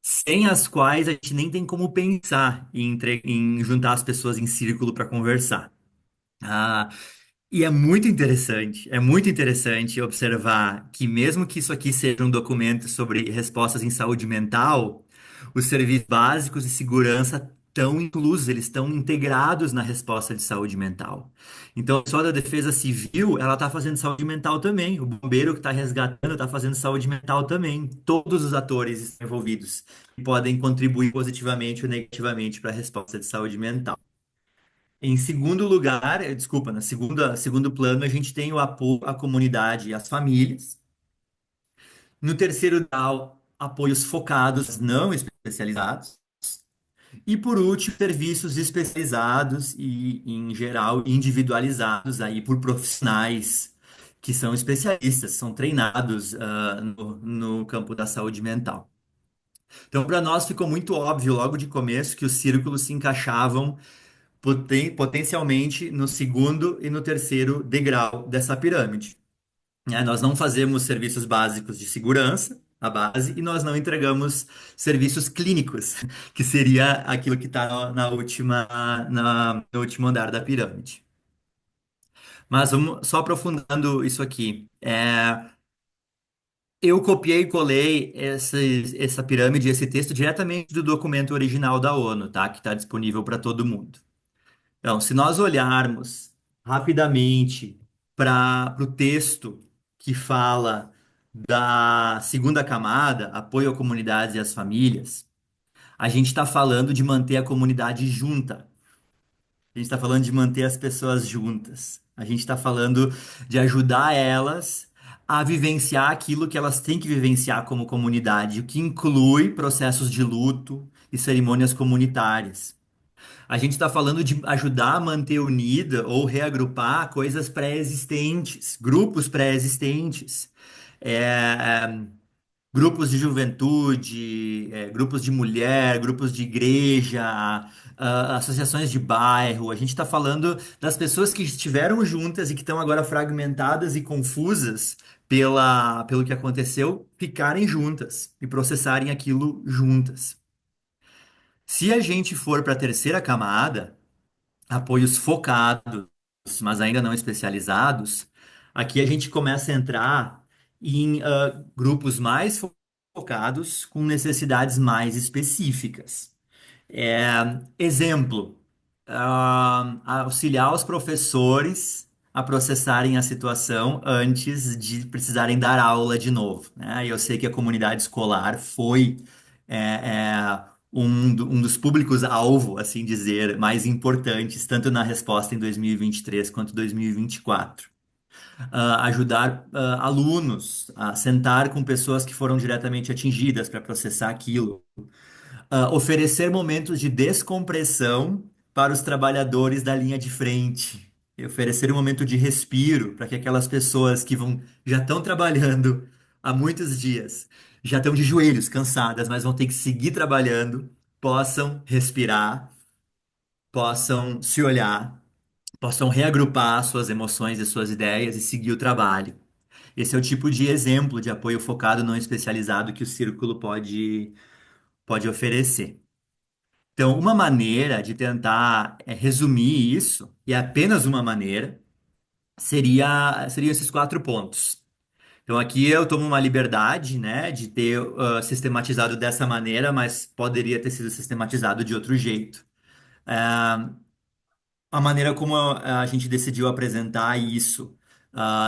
S5: Sem as quais a gente nem tem como pensar em juntar as pessoas em círculo para conversar. Ah, E é muito interessante observar que, mesmo que isso aqui seja um documento sobre respostas em saúde mental, os serviços básicos de segurança estão inclusos, eles estão integrados na resposta de saúde mental. Então, a pessoa da Defesa Civil, ela está fazendo saúde mental também, o bombeiro que está resgatando está fazendo saúde mental também. Todos os atores estão envolvidos e podem contribuir positivamente ou negativamente para a resposta de saúde mental. Em segundo lugar, desculpa, na segundo plano, a gente tem o apoio à comunidade e às famílias. No terceiro grau, apoios focados, não especializados. E por último, serviços especializados e, em geral, individualizados aí por profissionais que são especialistas, são treinados no campo da saúde mental. Então, para nós ficou muito óbvio logo de começo que os círculos se encaixavam potencialmente no segundo e no terceiro degrau dessa pirâmide. Nós não fazemos serviços básicos de segurança, a base, e nós não entregamos serviços clínicos, que seria aquilo que está no último andar da pirâmide. Mas vamos só aprofundando isso aqui. Eu copiei e colei essa pirâmide, esse texto diretamente do documento original da ONU, tá? Que está disponível para todo mundo. Então, se nós olharmos rapidamente para o texto que fala da segunda camada, apoio a comunidades e às famílias, a gente está falando de manter a comunidade junta. A gente está falando de manter as pessoas juntas. A gente está falando de ajudar elas a vivenciar aquilo que elas têm que vivenciar como comunidade, o que inclui processos de luto e cerimônias comunitárias. A gente está falando de ajudar a manter unida ou reagrupar coisas pré-existentes, grupos pré-existentes. É, grupos de juventude, grupos de mulher, grupos de igreja, associações de bairro. A gente está falando das pessoas que estiveram juntas e que estão agora fragmentadas e confusas pelo que aconteceu, ficarem juntas e processarem aquilo juntas. Se a gente for para a terceira camada, apoios focados, mas ainda não especializados, aqui a gente começa a entrar em grupos mais focados com necessidades mais específicas. Exemplo, auxiliar os professores a processarem a situação antes de precisarem dar aula de novo, né? Eu sei que a comunidade escolar foi é, um dos públicos-alvo, assim dizer, mais importantes, tanto na resposta em 2023 quanto 2024. Ajudar alunos a sentar com pessoas que foram diretamente atingidas para processar aquilo, oferecer momentos de descompressão para os trabalhadores da linha de frente, e oferecer um momento de respiro para que aquelas pessoas que já estão trabalhando há muitos dias, já estão de joelhos cansadas, mas vão ter que seguir trabalhando, possam respirar, possam se olhar, possam reagrupar suas emoções e suas ideias e seguir o trabalho. Esse é o tipo de exemplo de apoio focado não especializado que o Círculo pode oferecer. Então, uma maneira de tentar resumir isso, e é apenas uma maneira, seriam esses 4 pontos. Então, aqui eu tomo uma liberdade, né, de ter sistematizado dessa maneira, mas poderia ter sido sistematizado de outro jeito. A maneira como a gente decidiu apresentar isso,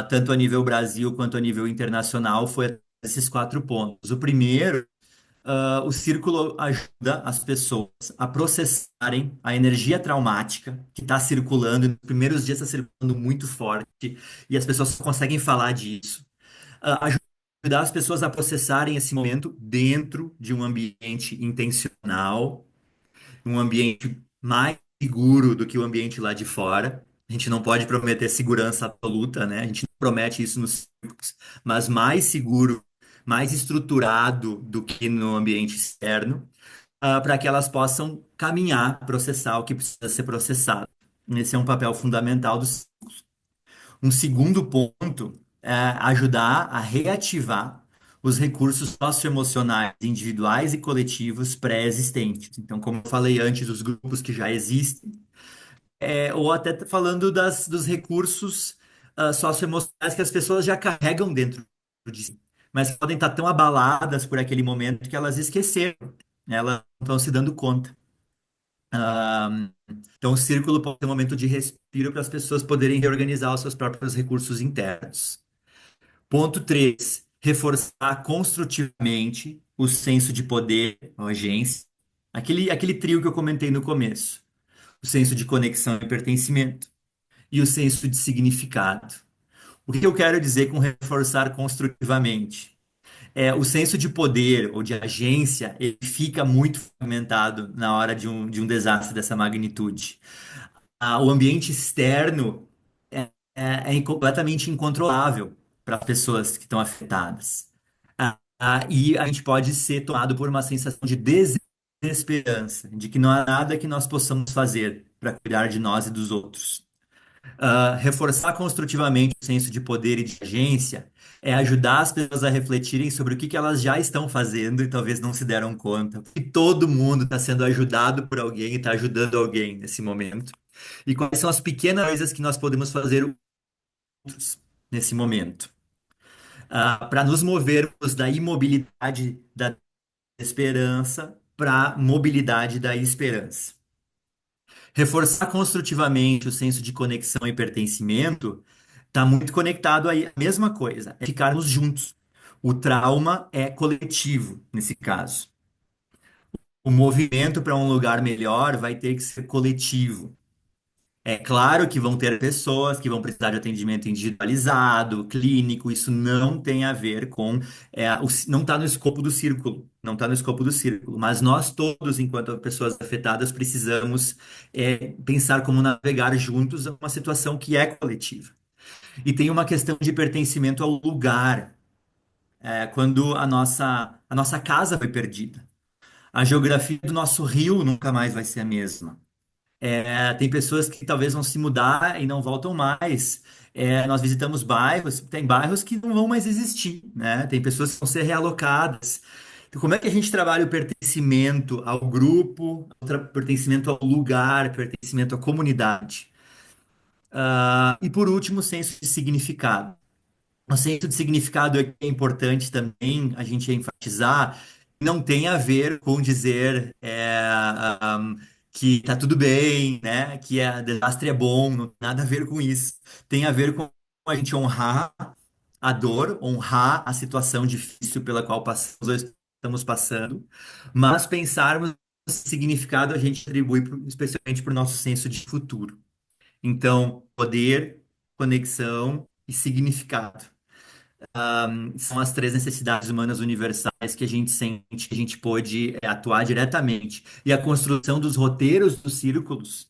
S5: tanto a nível Brasil quanto a nível internacional, foi esses 4 pontos. O primeiro, o círculo ajuda as pessoas a processarem a energia traumática que está circulando. Nos primeiros dias está circulando muito forte e as pessoas só conseguem falar disso. Ajudar as pessoas a processarem esse momento dentro de um ambiente intencional, um ambiente mais seguro do que o ambiente lá de fora. A gente não pode prometer segurança absoluta, né? A gente não promete isso nos círculos, mas mais seguro, mais estruturado do que no ambiente externo, para que elas possam caminhar, processar o que precisa ser processado. Esse é um papel fundamental dos. Um segundo ponto é ajudar a reativar os recursos socioemocionais individuais e coletivos pré-existentes. Então, como eu falei antes, os grupos que já existem, ou até falando dos recursos socioemocionais que as pessoas já carregam dentro de si, mas que podem estar tão abaladas por aquele momento que elas esqueceram, né? Elas não estão se dando conta. Ah, então, o círculo pode ser um momento de respiro para as pessoas poderem reorganizar os seus próprios recursos internos. Ponto 3, reforçar construtivamente o senso de poder, a agência. Aquele trio que eu comentei no começo. O senso de conexão e pertencimento e o senso de significado. O que eu quero dizer com reforçar construtivamente? O senso de poder ou de agência, ele fica muito fragmentado na hora de um desastre dessa magnitude. O ambiente externo é completamente incontrolável para as pessoas que estão afetadas. E a gente pode ser tomado por uma sensação de desesperança, de que não há nada que nós possamos fazer para cuidar de nós e dos outros. Reforçar construtivamente o senso de poder e de agência é ajudar as pessoas a refletirem sobre o que elas já estão fazendo e talvez não se deram conta. Porque todo mundo está sendo ajudado por alguém e está ajudando alguém nesse momento. E quais são as pequenas coisas que nós podemos fazer outros nesse momento? para nos movermos da imobilidade da esperança para a mobilidade da esperança. Reforçar construtivamente o senso de conexão e pertencimento está muito conectado aí, a mesma coisa, é ficarmos juntos. O trauma é coletivo, nesse caso. O movimento para um lugar melhor vai ter que ser coletivo. É claro que vão ter pessoas que vão precisar de atendimento individualizado, clínico, isso não tem a ver com, não está no escopo do círculo, não está no escopo do círculo, mas nós todos, enquanto pessoas afetadas, precisamos pensar como navegar juntos uma situação que é coletiva. E tem uma questão de pertencimento ao lugar, quando a nossa casa foi perdida. A geografia do nosso rio nunca mais vai ser a mesma. Tem pessoas que talvez vão se mudar e não voltam mais. Nós visitamos bairros, tem bairros que não vão mais existir, né? Tem pessoas que vão ser realocadas. Então, como é que a gente trabalha o pertencimento ao grupo, pertencimento ao lugar, pertencimento à comunidade? E por último, o senso de significado. O senso de significado é importante também a gente enfatizar, não tem a ver com dizer que tá tudo bem, né? Que desastre é bom, não tem nada a ver com isso. Tem a ver com a gente honrar a dor, honrar a situação difícil pela qual passamos ou estamos passando, mas pensarmos no significado a gente atribui especialmente para o nosso senso de futuro. Então, poder, conexão e significado. São as três necessidades humanas universais que a gente sente que a gente pôde atuar diretamente. E a construção dos roteiros dos círculos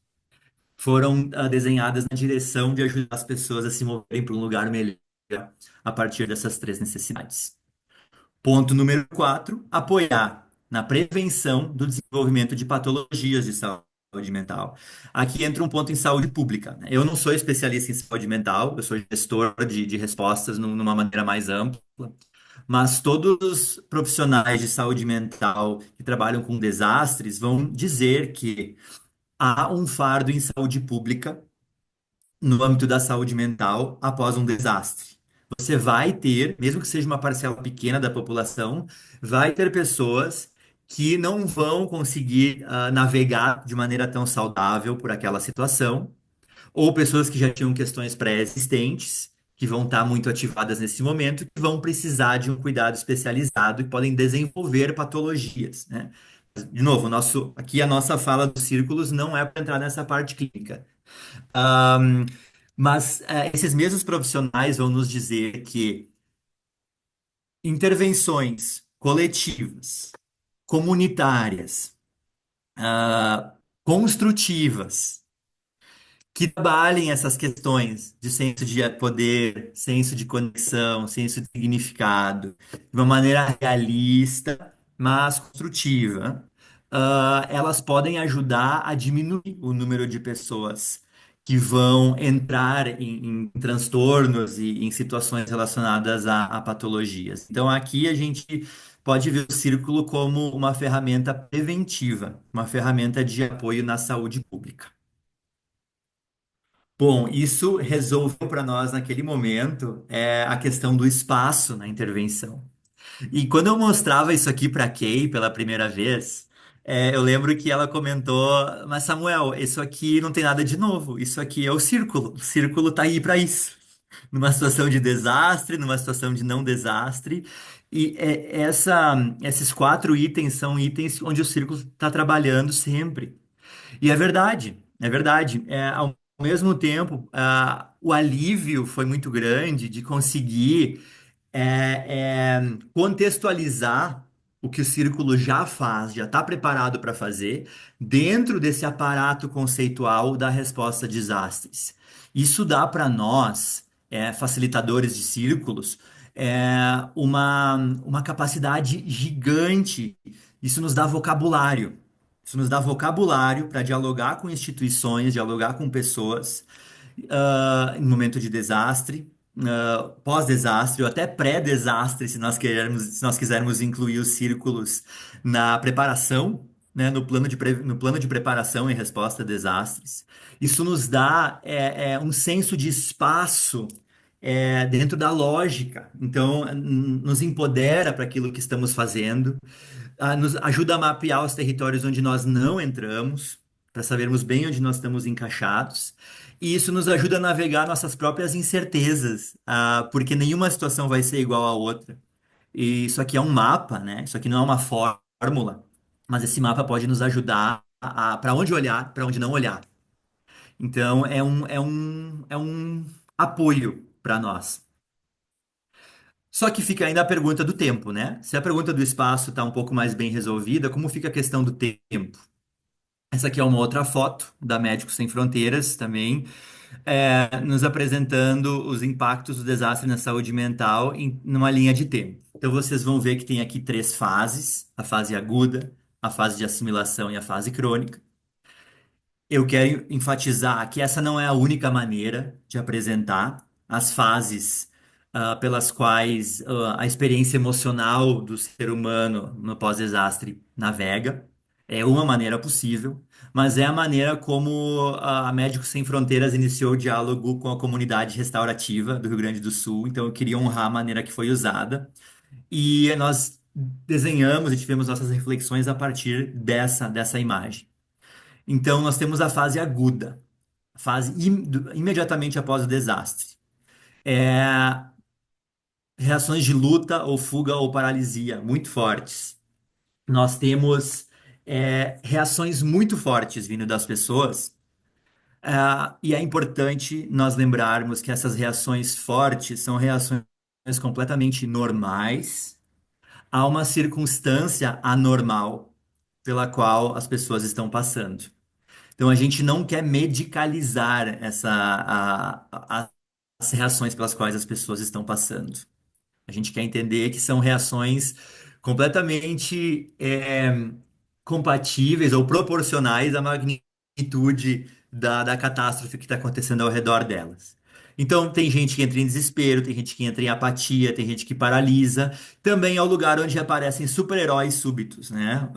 S5: foram desenhadas na direção de ajudar as pessoas a se moverem para um lugar melhor a partir dessas três necessidades. Ponto número 4, apoiar na prevenção do desenvolvimento de patologias de saúde mental. Aqui entra um ponto em saúde pública, né? Eu não sou especialista em saúde mental, eu sou gestor de respostas numa maneira mais ampla, mas todos os profissionais de saúde mental que trabalham com desastres vão dizer que há um fardo em saúde pública no âmbito da saúde mental após um desastre. Você vai ter, mesmo que seja uma parcela pequena da população, vai ter pessoas que não vão conseguir navegar de maneira tão saudável por aquela situação, ou pessoas que já tinham questões pré-existentes, que vão estar muito ativadas nesse momento, que vão precisar de um cuidado especializado e podem desenvolver patologias, né? De novo, aqui a nossa fala dos círculos não é para entrar nessa parte clínica. Ahm, mas esses mesmos profissionais vão nos dizer que intervenções coletivas, comunitárias, construtivas, que trabalhem essas questões de senso de poder, senso de conexão, senso de significado, de uma maneira realista, mas construtiva, elas podem ajudar a diminuir o número de pessoas que vão entrar em transtornos e em situações relacionadas a patologias. Então, aqui a gente pode ver o círculo como uma ferramenta preventiva, uma ferramenta de apoio na saúde pública. Bom, isso resolveu para nós naquele momento a questão do espaço na intervenção. E quando eu mostrava isso aqui para Kay pela primeira vez, eu lembro que ela comentou: Mas Samuel, isso aqui não tem nada de novo. Isso aqui é o círculo. O círculo tá aí para isso. Numa situação de desastre, numa situação de não desastre. E esses 4 itens são itens onde o círculo está trabalhando sempre. E é verdade, é verdade. Ao mesmo tempo, o alívio foi muito grande de conseguir contextualizar o que o círculo já faz, já está preparado para fazer, dentro desse aparato conceitual da resposta a desastres. Isso dá para nós, facilitadores de círculos, uma capacidade gigante. Isso nos dá vocabulário. Isso nos dá vocabulário para dialogar com instituições, dialogar com pessoas, em momento de desastre, pós-desastre ou até pré-desastre, se nós quisermos incluir os círculos na preparação, né, no plano de preparação em resposta a desastres. Isso nos dá um senso de espaço dentro da lógica. Então, nos empodera para aquilo que estamos fazendo, nos ajuda a mapear os territórios onde nós não entramos, para sabermos bem onde nós estamos encaixados. E isso nos ajuda a navegar nossas próprias incertezas, porque nenhuma situação vai ser igual à outra. E isso aqui é um mapa, né? Isso aqui não é uma fórmula, mas esse mapa pode nos ajudar para onde olhar, para onde não olhar. Então, é um apoio para nós. Só que fica ainda a pergunta do tempo, né? Se a pergunta do espaço está um pouco mais bem resolvida, como fica a questão do tempo? Essa aqui é uma outra foto da Médicos Sem Fronteiras também, nos apresentando os impactos do desastre na saúde mental numa linha de tempo. Então vocês vão ver que tem aqui três fases: a fase aguda, a fase de assimilação e a fase crônica. Eu quero enfatizar que essa não é a única maneira de apresentar as fases pelas quais a experiência emocional do ser humano no pós-desastre navega. É uma maneira possível, mas é a maneira como a Médicos Sem Fronteiras iniciou o diálogo com a comunidade restaurativa do Rio Grande do Sul. Então, eu queria honrar a maneira que foi usada. E nós desenhamos e tivemos nossas reflexões a partir dessa imagem. Então, nós temos a fase aguda, a fase imediatamente após o desastre. É, reações de luta ou fuga ou paralisia muito fortes. Nós temos reações muito fortes vindo das pessoas, e é importante nós lembrarmos que essas reações fortes são reações completamente normais a uma circunstância anormal pela qual as pessoas estão passando. Então a gente não quer medicalizar as reações pelas quais as pessoas estão passando. A gente quer entender que são reações completamente compatíveis ou proporcionais à magnitude da catástrofe que está acontecendo ao redor delas. Então, tem gente que entra em desespero, tem gente que entra em apatia, tem gente que paralisa. Também é o lugar onde aparecem super-heróis súbitos, né?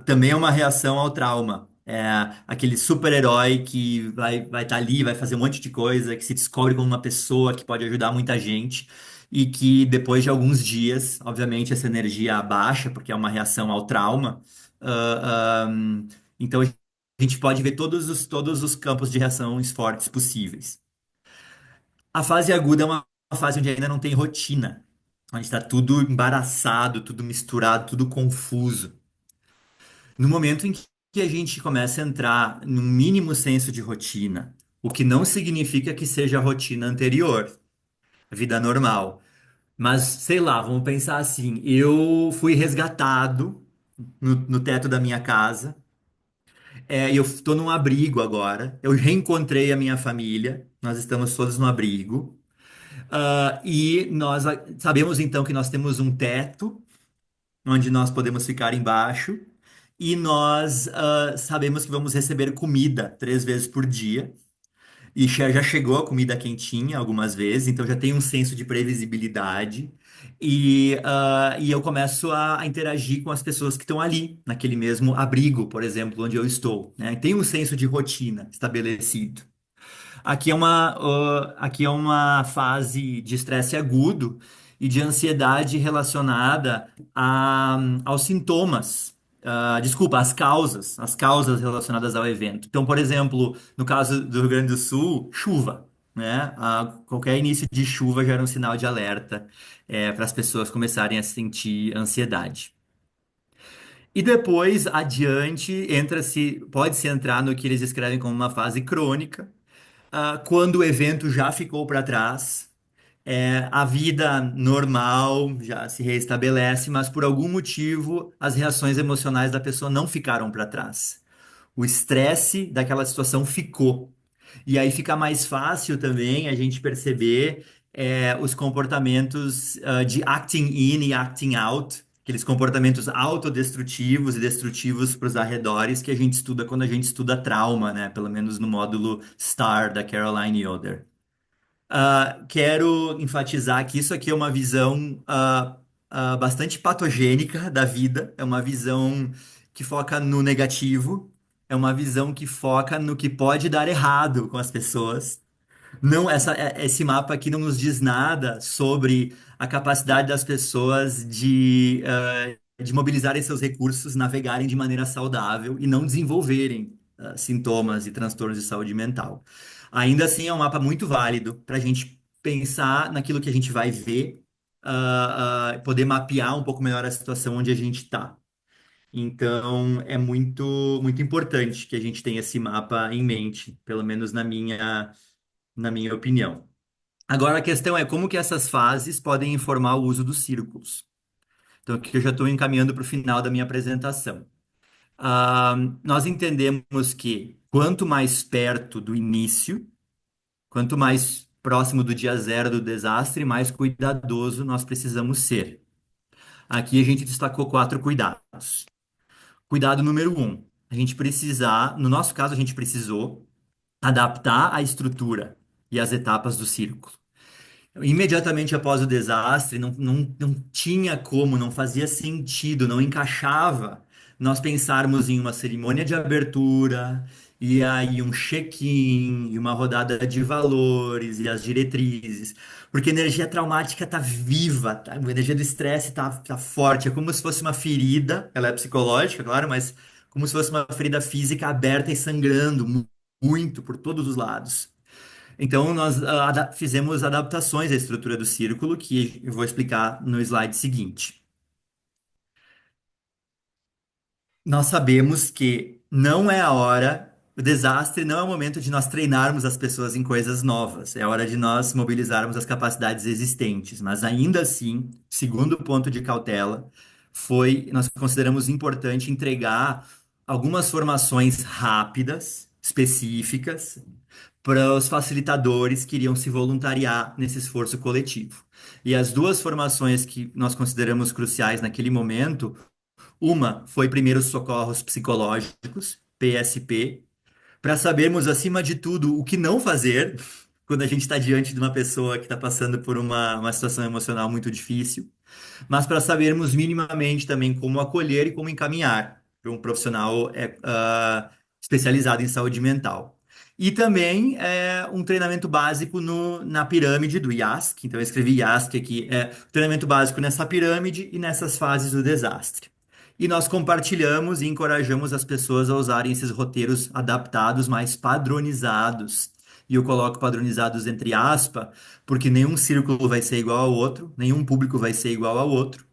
S5: Também é uma reação ao trauma. É aquele super-herói que vai estar ali, vai fazer um monte de coisa, que se descobre como uma pessoa que pode ajudar muita gente e que depois de alguns dias, obviamente, essa energia abaixa, porque é uma reação ao trauma. Então, a gente pode ver todos os campos de reações fortes possíveis. A fase aguda é uma fase onde ainda não tem rotina, onde está tudo embaraçado, tudo misturado, tudo confuso. No momento em que a gente começa a entrar num mínimo senso de rotina, o que não significa que seja a rotina anterior, a vida normal. Mas, sei lá, vamos pensar assim: eu fui resgatado no teto da minha casa, e eu estou num abrigo agora. Eu reencontrei a minha família, nós estamos todos no abrigo. E nós sabemos então que nós temos um teto onde nós podemos ficar embaixo. E nós sabemos que vamos receber comida 3 vezes por dia. E já chegou a comida quentinha algumas vezes, então já tem um senso de previsibilidade. E eu começo a interagir com as pessoas que estão ali, naquele mesmo abrigo, por exemplo, onde eu estou, né? Tem um senso de rotina estabelecido. Aqui é uma fase de estresse agudo e de ansiedade relacionada aos sintomas. Desculpa, as causas relacionadas ao evento. Então, por exemplo, no caso do Rio Grande do Sul, chuva, né? Qualquer início de chuva já era um sinal de alerta, para as pessoas começarem a sentir ansiedade. E depois, adiante, pode-se entrar no que eles descrevem como uma fase crônica, quando o evento já ficou para trás, a vida normal já se reestabelece, mas por algum motivo as reações emocionais da pessoa não ficaram para trás. O estresse daquela situação ficou. E aí fica mais fácil também a gente perceber os comportamentos de acting in e acting out, aqueles comportamentos autodestrutivos e destrutivos para os arredores que a gente estuda quando a gente estuda trauma, né? Pelo menos no módulo STAR da Caroline Yoder. Quero enfatizar que isso aqui é uma visão bastante patogênica da vida, é uma visão que foca no negativo, é uma visão que foca no que pode dar errado com as pessoas. Não, esse mapa aqui não nos diz nada sobre a capacidade das pessoas de mobilizarem seus recursos, navegarem de maneira saudável e não desenvolverem sintomas e transtornos de saúde mental. Ainda assim, é um mapa muito válido para a gente pensar naquilo que a gente vai ver, poder mapear um pouco melhor a situação onde a gente está. Então, é muito importante que a gente tenha esse mapa em mente, pelo menos na minha opinião. Agora a questão é como que essas fases podem informar o uso dos círculos. Então aqui eu já estou encaminhando para o final da minha apresentação. Ah, nós entendemos que quanto mais perto do início, quanto mais próximo do dia zero do desastre, mais cuidadoso nós precisamos ser. Aqui a gente destacou 4 cuidados. Cuidado número 1, a gente precisar, no nosso caso a gente precisou adaptar a estrutura e as etapas do círculo. Imediatamente após o desastre, não tinha como, não fazia sentido, não encaixava nós pensarmos em uma cerimônia de abertura, e aí um check-in, e uma rodada de valores, e as diretrizes, porque a energia traumática está viva, tá? A energia do estresse tá forte, é como se fosse uma ferida, ela é psicológica, claro, mas como se fosse uma ferida física aberta e sangrando muito por todos os lados. Então, nós fizemos adaptações à estrutura do círculo, que eu vou explicar no slide seguinte. Nós sabemos que não é a hora, o desastre não é o momento de nós treinarmos as pessoas em coisas novas, é hora de nós mobilizarmos as capacidades existentes. Mas ainda assim, segundo ponto de cautela, nós consideramos importante entregar algumas formações rápidas, específicas, para os facilitadores que iriam se voluntariar nesse esforço coletivo. E as 2 formações que nós consideramos cruciais naquele momento, uma foi primeiros socorros psicológicos, PSP, para sabermos, acima de tudo, o que não fazer quando a gente está diante de uma pessoa que está passando por uma situação emocional muito difícil, mas para sabermos minimamente também como acolher e como encaminhar para um profissional especializado em saúde mental. E também um treinamento básico na pirâmide do IASC. Então, eu escrevi IASC aqui, treinamento básico nessa pirâmide e nessas fases do desastre. E nós compartilhamos e encorajamos as pessoas a usarem esses roteiros adaptados, mais padronizados. E eu coloco padronizados entre aspas, porque nenhum círculo vai ser igual ao outro, nenhum público vai ser igual ao outro.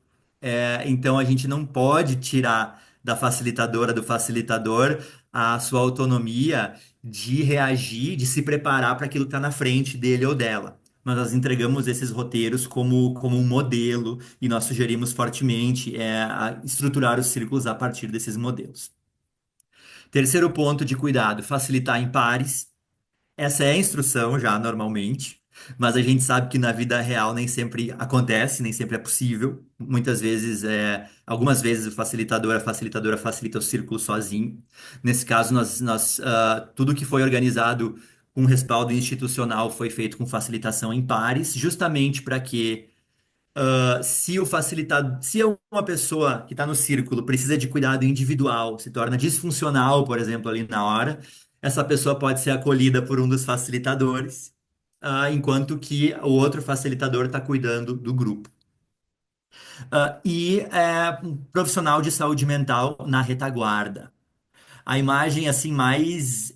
S5: Então a gente não pode tirar da facilitadora, do facilitador, a sua autonomia de reagir, de se preparar para aquilo que está na frente dele ou dela. Mas nós entregamos esses roteiros como um modelo e nós sugerimos fortemente estruturar os círculos a partir desses modelos. Terceiro ponto de cuidado, facilitar em pares. Essa é a instrução já normalmente, mas a gente sabe que na vida real nem sempre acontece, nem sempre é possível. Muitas vezes, algumas vezes o facilitador, a facilitadora facilita o círculo sozinho. Nesse caso, tudo que foi organizado com respaldo institucional foi feito com facilitação em pares, justamente para que se uma pessoa que está no círculo precisa de cuidado individual, se torna disfuncional, por exemplo, ali na hora, essa pessoa pode ser acolhida por um dos facilitadores, enquanto que o outro facilitador está cuidando do grupo. E um profissional de saúde mental na retaguarda. A imagem assim mais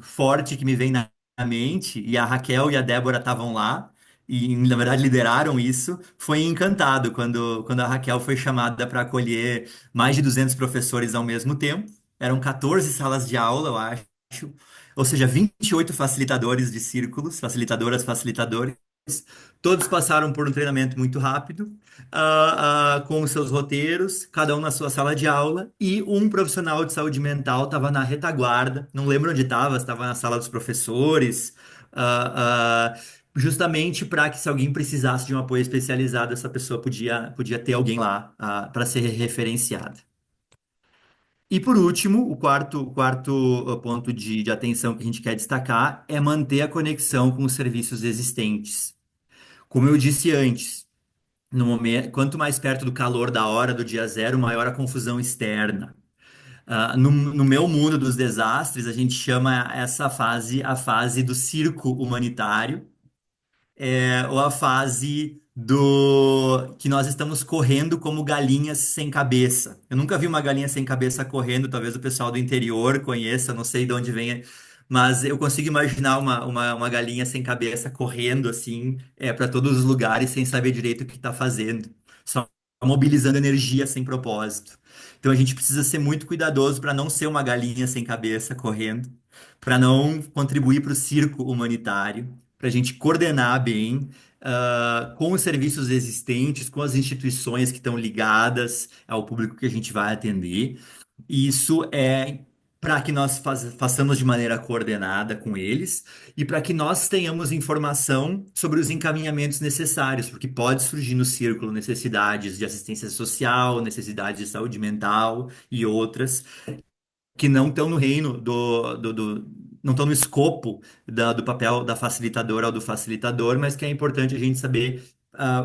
S5: forte que me vem na mente, e a Raquel e a Débora estavam lá, e na verdade lideraram isso, foi em Encantado, quando a Raquel foi chamada para acolher mais de 200 professores ao mesmo tempo. Eram 14 salas de aula, eu acho, ou seja, 28 facilitadores de círculos, facilitadoras, facilitadores. Todos passaram por um treinamento muito rápido, com os seus roteiros, cada um na sua sala de aula, e um profissional de saúde mental estava na retaguarda, não lembro onde estava na sala dos professores, justamente para que se alguém precisasse de um apoio especializado, essa pessoa podia ter alguém lá, para ser referenciada. E por último, o quarto ponto de atenção que a gente quer destacar é manter a conexão com os serviços existentes. Como eu disse antes, no momento, quanto mais perto do calor da hora do dia zero, maior a confusão externa. No meu mundo dos desastres, a gente chama essa fase a fase do circo humanitário, ou a fase do que nós estamos correndo como galinhas sem cabeça. Eu nunca vi uma galinha sem cabeça correndo, talvez o pessoal do interior conheça, não sei de onde vem, mas eu consigo imaginar uma galinha sem cabeça correndo assim, para todos os lugares sem saber direito o que está fazendo, só mobilizando energia sem propósito. Então a gente precisa ser muito cuidadoso para não ser uma galinha sem cabeça correndo, para não contribuir para o circo humanitário, para a gente coordenar bem, com os serviços existentes, com as instituições que estão ligadas ao público que a gente vai atender. E isso é para que nós façamos de maneira coordenada com eles e para que nós tenhamos informação sobre os encaminhamentos necessários, porque pode surgir no círculo necessidades de assistência social, necessidades de saúde mental e outras que não estão no reino não estão no escopo do papel da facilitadora ou do facilitador, mas que é importante a gente saber,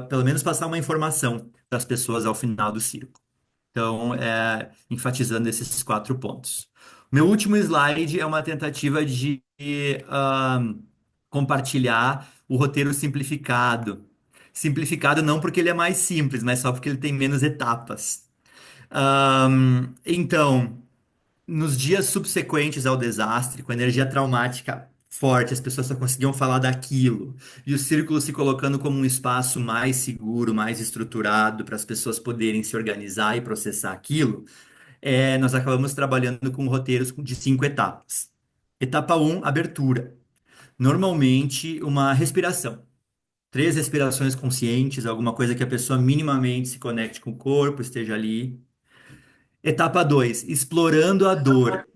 S5: pelo menos passar uma informação para as pessoas ao final do círculo. Então, enfatizando esses 4 pontos. Meu último slide é uma tentativa de ah, compartilhar o roteiro simplificado. Simplificado não porque ele é mais simples, mas só porque ele tem menos etapas. Então, nos dias subsequentes ao desastre, com a energia traumática forte, as pessoas só conseguiam falar daquilo, e o círculo se colocando como um espaço mais seguro, mais estruturado para as pessoas poderem se organizar e processar aquilo, nós acabamos trabalhando com roteiros de 5 etapas. Etapa um, abertura. Normalmente, uma respiração. 3 respirações conscientes, alguma coisa que a pessoa minimamente se conecte com o corpo, esteja ali. Etapa 2, explorando a dor.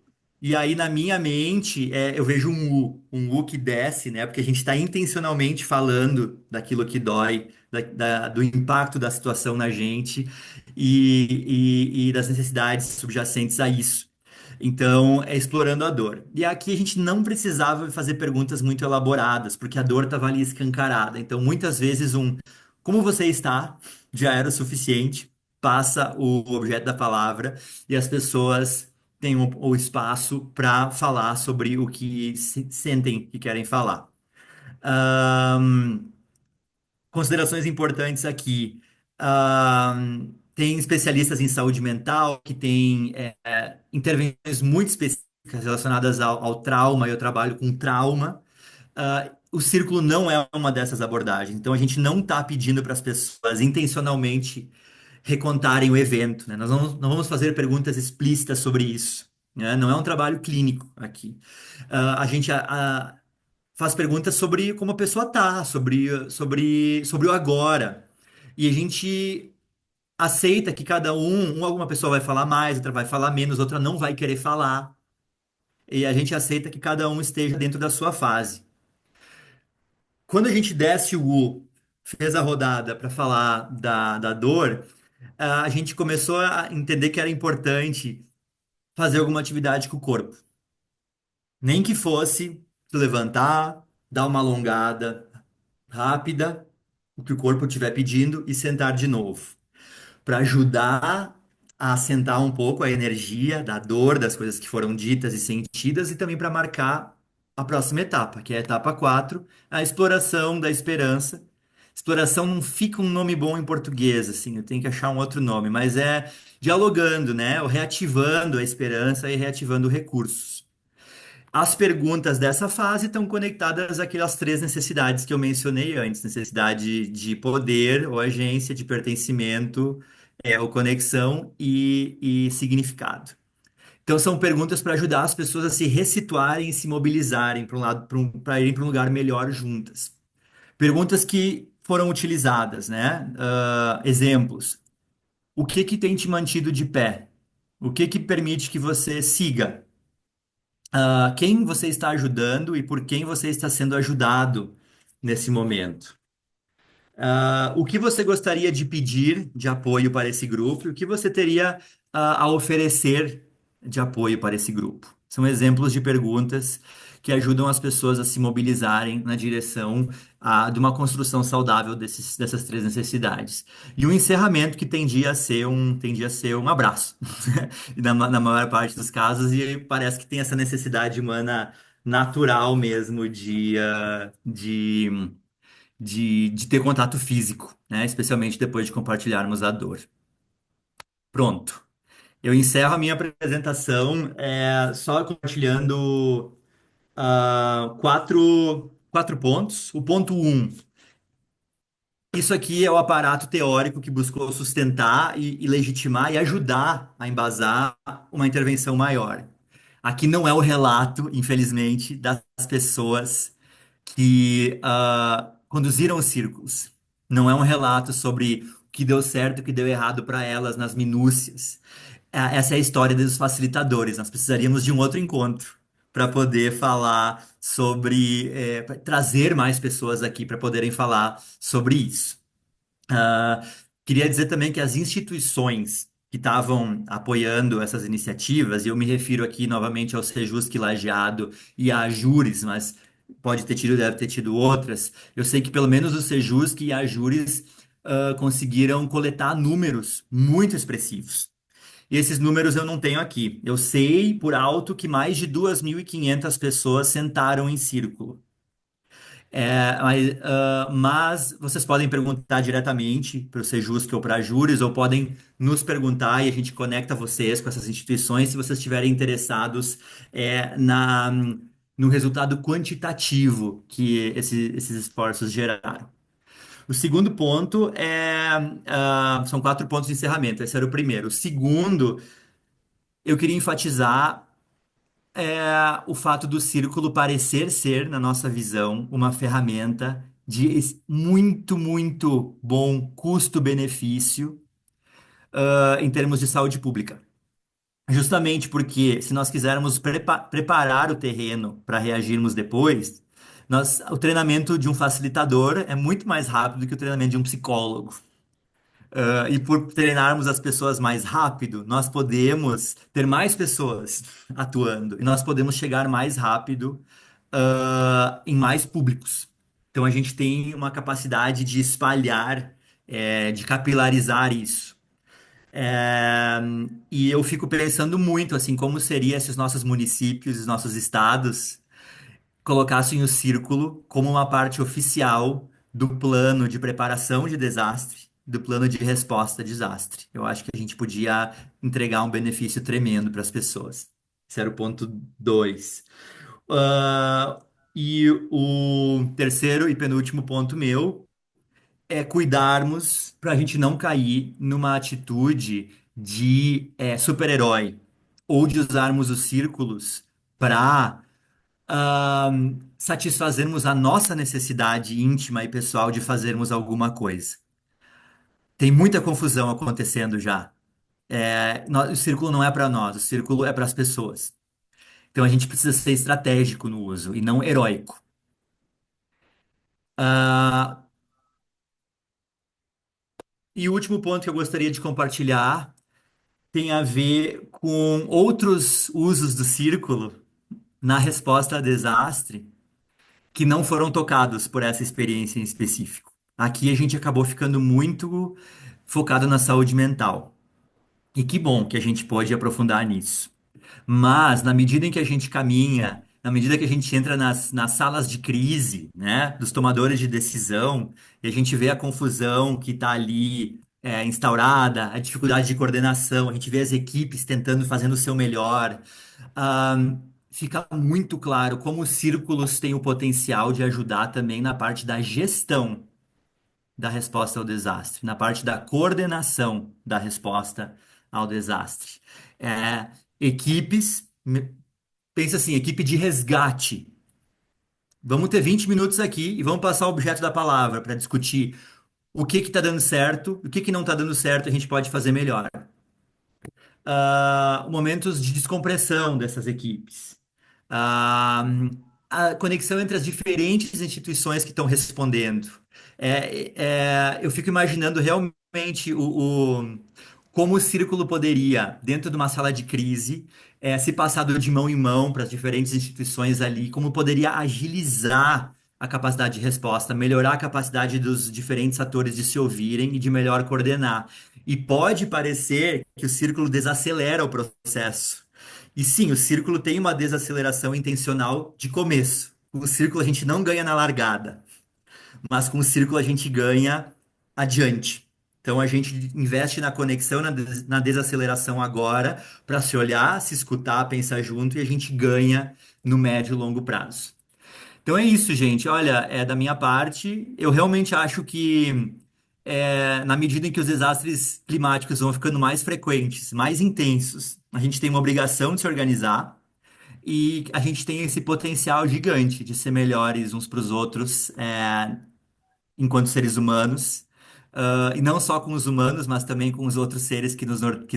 S5: E aí, na minha mente, eu vejo um U que desce, né? Porque a gente está intencionalmente falando daquilo que dói, do impacto da situação na gente e das necessidades subjacentes a isso. Então, é explorando a dor. E aqui a gente não precisava fazer perguntas muito elaboradas, porque a dor estava ali escancarada. Então, muitas vezes, como você está já era o suficiente, passa o objeto da palavra e as pessoas têm o espaço para falar sobre o que sentem que querem falar. Ahn, Considerações importantes aqui. Tem especialistas em saúde mental que têm intervenções muito específicas relacionadas ao trauma. Eu trabalho com trauma. O círculo não é uma dessas abordagens. Então, a gente não está pedindo para as pessoas intencionalmente recontarem o evento, né? Nós não vamos fazer perguntas explícitas sobre isso, né? Não é um trabalho clínico aqui. A gente faz perguntas sobre como a pessoa tá, sobre o agora. E a gente aceita que cada alguma pessoa vai falar mais, outra vai falar menos, outra não vai querer falar. E a gente aceita que cada um esteja dentro da sua fase. Quando a gente desce o U, fez a rodada para falar da dor, a gente começou a entender que era importante fazer alguma atividade com o corpo. Nem que fosse se levantar, dar uma alongada rápida, o que o corpo estiver pedindo, e sentar de novo. Para ajudar a assentar um pouco a energia da dor, das coisas que foram ditas e sentidas, e também para marcar a próxima etapa, que é a etapa 4, a exploração da esperança. Exploração não fica um nome bom em português, assim, eu tenho que achar um outro nome, mas é dialogando, né? Ou reativando a esperança e reativando recursos. As perguntas dessa fase estão conectadas àquelas 3 necessidades que eu mencionei antes: necessidade de poder ou agência, de pertencimento, ou conexão e significado. Então, são perguntas para ajudar as pessoas a se ressituarem e se mobilizarem para um lado, para irem para um lugar melhor juntas. Perguntas que foram utilizadas, né? Exemplos. O que que tem te mantido de pé? O que que permite que você siga? Quem você está ajudando e por quem você está sendo ajudado nesse momento? O que você gostaria de pedir de apoio para esse grupo e o que você teria a oferecer de apoio para esse grupo? São exemplos de perguntas que ajudam as pessoas a se mobilizarem na direção de uma construção saudável dessas três necessidades. E um encerramento que tendia a ser um abraço, e na maior parte dos casos, e parece que tem essa necessidade humana natural mesmo de ter contato físico, né? Especialmente depois de compartilharmos a dor. Pronto. Eu encerro a minha apresentação só compartilhando quatro pontos. O ponto um, isso aqui é o aparato teórico que buscou sustentar e legitimar e ajudar a embasar uma intervenção maior. Aqui não é o relato, infelizmente, das pessoas que conduziram os círculos. Não é um relato sobre o que deu certo e o que deu errado para elas nas minúcias. Essa é a história dos facilitadores. Nós precisaríamos de um outro encontro para poder falar sobre, pra trazer mais pessoas aqui para poderem falar sobre isso. Ah, Queria dizer também que as instituições que estavam apoiando essas iniciativas, e eu me refiro aqui novamente ao Sejusc Lajeado e à Ajures, mas pode ter tido, deve ter tido outras. Eu sei que pelo menos o Sejusc e a Ajures conseguiram coletar números muito expressivos. E esses números eu não tenho aqui. Eu sei por alto que mais de 2.500 pessoas sentaram em círculo. Mas vocês podem perguntar diretamente para o Sejusc ou para a Júris, ou podem nos perguntar e a gente conecta vocês com essas instituições se vocês estiverem interessados no resultado quantitativo que esses esforços geraram. O segundo ponto são quatro pontos de encerramento. Esse era o primeiro. O segundo, eu queria enfatizar o fato do círculo parecer ser, na nossa visão, uma ferramenta de muito, muito bom custo-benefício, em termos de saúde pública. Justamente porque, se nós quisermos preparar o terreno para reagirmos depois, o treinamento de um facilitador é muito mais rápido do que o treinamento de um psicólogo. E por treinarmos as pessoas mais rápido, nós podemos ter mais pessoas atuando e nós podemos chegar mais rápido, em mais públicos. Então a gente tem uma capacidade de espalhar, de capilarizar isso. É, e eu fico pensando muito assim, como seria se os nossos municípios, os nossos estados colocassem o círculo como uma parte oficial do plano de preparação de desastre, do plano de resposta a desastre. Eu acho que a gente podia entregar um benefício tremendo para as pessoas. Esse era o ponto 2. E o terceiro e penúltimo ponto meu é cuidarmos para a gente não cair numa atitude de super-herói ou de usarmos os círculos para satisfazermos a nossa necessidade íntima e pessoal de fazermos alguma coisa. Tem muita confusão acontecendo já. O círculo não é para nós, o círculo é para as pessoas. Então a gente precisa ser estratégico no uso e não heróico. Ah, e o último ponto que eu gostaria de compartilhar tem a ver com outros usos do círculo na resposta a desastre que não foram tocados por essa experiência em específico. Aqui a gente acabou ficando muito focado na saúde mental. E que bom que a gente pode aprofundar nisso. Mas, na medida em que a gente caminha, na medida que a gente entra nas salas de crise, né, dos tomadores de decisão, e a gente vê a confusão que está ali instaurada, a dificuldade de coordenação, a gente vê as equipes tentando, fazendo o seu melhor, fica muito claro como os círculos têm o potencial de ajudar também na parte da gestão da resposta ao desastre, na parte da coordenação da resposta ao desastre. Equipes, pensa assim, equipe de resgate. Vamos ter 20 minutos aqui e vamos passar o objeto da palavra para discutir o que está dando certo, o que não está dando certo, a gente pode fazer melhor. Momentos de descompressão dessas equipes. Ah, a conexão entre as diferentes instituições que estão respondendo. Eu fico imaginando realmente como o círculo poderia, dentro de uma sala de crise, se passado de mão em mão para as diferentes instituições ali, como poderia agilizar a capacidade de resposta, melhorar a capacidade dos diferentes atores de se ouvirem e de melhor coordenar. E pode parecer que o círculo desacelera o processo. E sim, o círculo tem uma desaceleração intencional de começo. Com o círculo a gente não ganha na largada, mas com o círculo a gente ganha adiante. Então a gente investe na conexão, na desaceleração agora, para se olhar, se escutar, pensar junto, e a gente ganha no médio e longo prazo. Então é isso, gente. Olha, da minha parte, eu realmente acho que na medida em que os desastres climáticos vão ficando mais frequentes, mais intensos, a gente tem uma obrigação de se organizar e a gente tem esse potencial gigante de ser melhores uns para os outros, enquanto seres humanos. E não só com os humanos, mas também com os outros seres que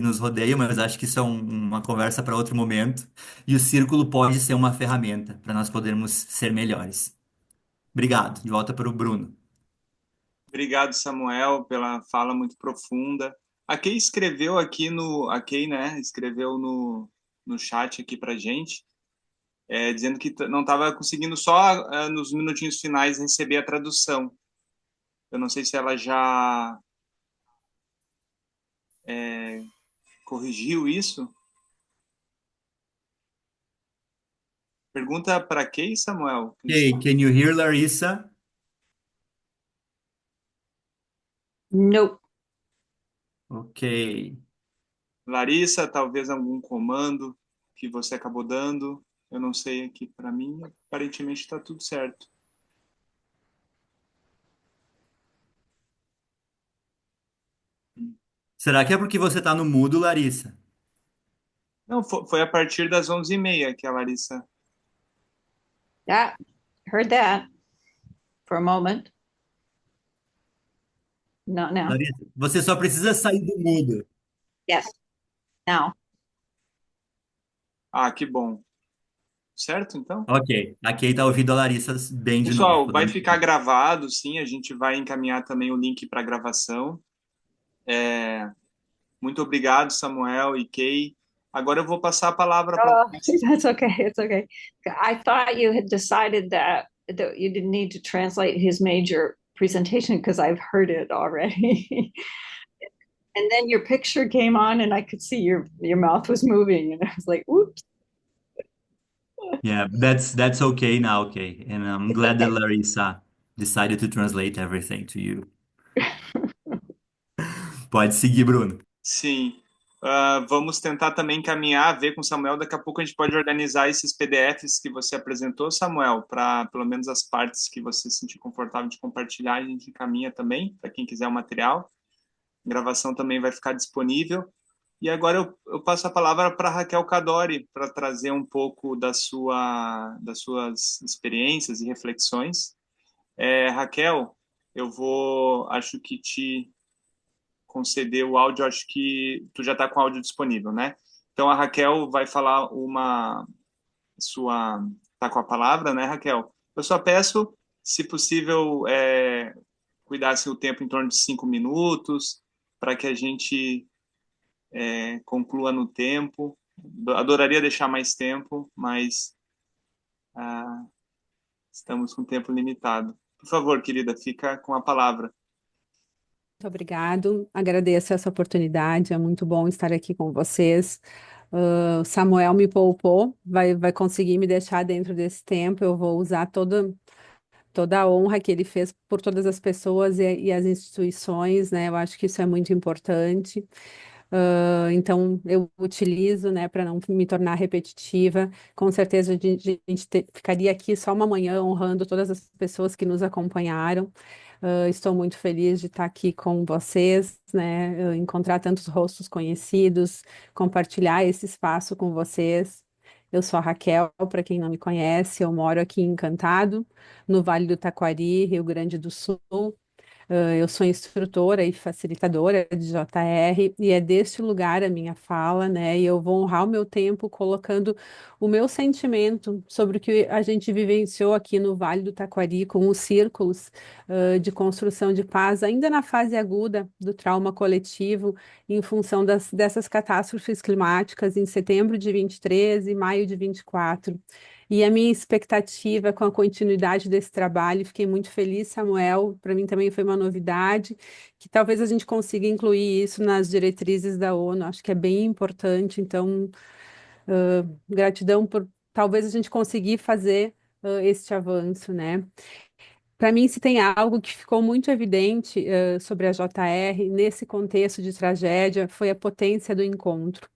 S5: nos rodeiam, mas acho que isso é uma conversa para outro momento. E o círculo pode ser uma ferramenta para nós podermos ser melhores. Obrigado. De volta para o Bruno.
S2: Obrigado, Samuel, pela fala muito profunda. A Kay escreveu aqui a Kay, né, escreveu no chat aqui para gente, dizendo que não estava conseguindo só nos minutinhos finais receber a tradução. Eu não sei se ela já corrigiu isso. Pergunta para Kay, Samuel.
S5: Hey, can you hear Larissa?
S1: Nope.
S5: Ok.
S2: Larissa, talvez algum comando que você acabou dando. Eu não sei aqui para mim. Aparentemente está tudo certo.
S5: Será que é porque você está no mudo, Larissa?
S2: Não, foi a partir das 11h30 que a Larissa...
S1: Yeah, heard that for a moment. Not now.
S5: Larissa, você só precisa sair do mudo.
S1: Yes, now.
S2: Ah, que bom. Certo, então?
S5: Ok. A Kay está ouvindo a Larissa bem de novo.
S2: Pessoal, vai ficar gravado, sim. A gente vai encaminhar também o link para a gravação. Muito obrigado, Samuel e Kay. Agora eu vou passar a palavra para...
S1: Oh, that's okay. It's okay. I thought you had decided that you didn't need to translate his major presentation because I've heard it already. And then your picture came on and I could see your mouth was moving and I was like, "Oops."
S5: Yeah, that's okay now, Kay. And I'm glad that Larissa decided to translate everything to you. Pode seguir, Bruno.
S2: Sim. Vamos tentar também encaminhar, ver com o Samuel. Daqui a pouco a gente pode organizar esses PDFs que você apresentou, Samuel, para pelo menos as partes que você se sentir confortável de compartilhar, a gente encaminha também, para quem quiser o material. A gravação também vai ficar disponível. E agora eu passo a palavra para Raquel Cadori, para trazer um pouco das suas experiências e reflexões. Raquel, acho que te conceder o áudio, acho que tu já está com o áudio disponível, né? Então a Raquel vai falar tá com a palavra, né, Raquel? Eu só peço, se possível, cuidasse o tempo em torno de 5 minutos, para que a gente conclua no tempo. Adoraria deixar mais tempo, mas estamos com tempo limitado. Por favor, querida, fica com a palavra.
S6: Muito obrigado, agradeço essa oportunidade, é muito bom estar aqui com vocês. O Samuel me poupou, vai conseguir me deixar dentro desse tempo, eu vou usar toda a honra que ele fez por todas as pessoas e as instituições, né? Eu acho que isso é muito importante. Então, eu utilizo, né, para não me tornar repetitiva. Com certeza, a gente ficaria aqui só uma manhã honrando todas as pessoas que nos acompanharam. Estou muito feliz de estar aqui com vocês, né, encontrar tantos rostos conhecidos, compartilhar esse espaço com vocês. Eu sou a Raquel, para quem não me conhece, eu moro aqui em Encantado, no Vale do Taquari, Rio Grande do Sul. Eu sou instrutora e facilitadora de JR, e é deste lugar a minha fala, né? E eu vou honrar o meu tempo colocando o meu sentimento sobre o que a gente vivenciou aqui no Vale do Taquari com os círculos, de construção de paz, ainda na fase aguda do trauma coletivo, em função dessas catástrofes climáticas em setembro de 23 e maio de 24. E a minha expectativa com a continuidade desse trabalho, fiquei muito feliz, Samuel, para mim também foi uma novidade, que talvez a gente consiga incluir isso nas diretrizes da ONU, acho que é bem importante, então, gratidão por talvez a gente conseguir fazer este avanço, né? Para mim, se tem algo que ficou muito evidente sobre a JR nesse contexto de tragédia, foi a potência do encontro.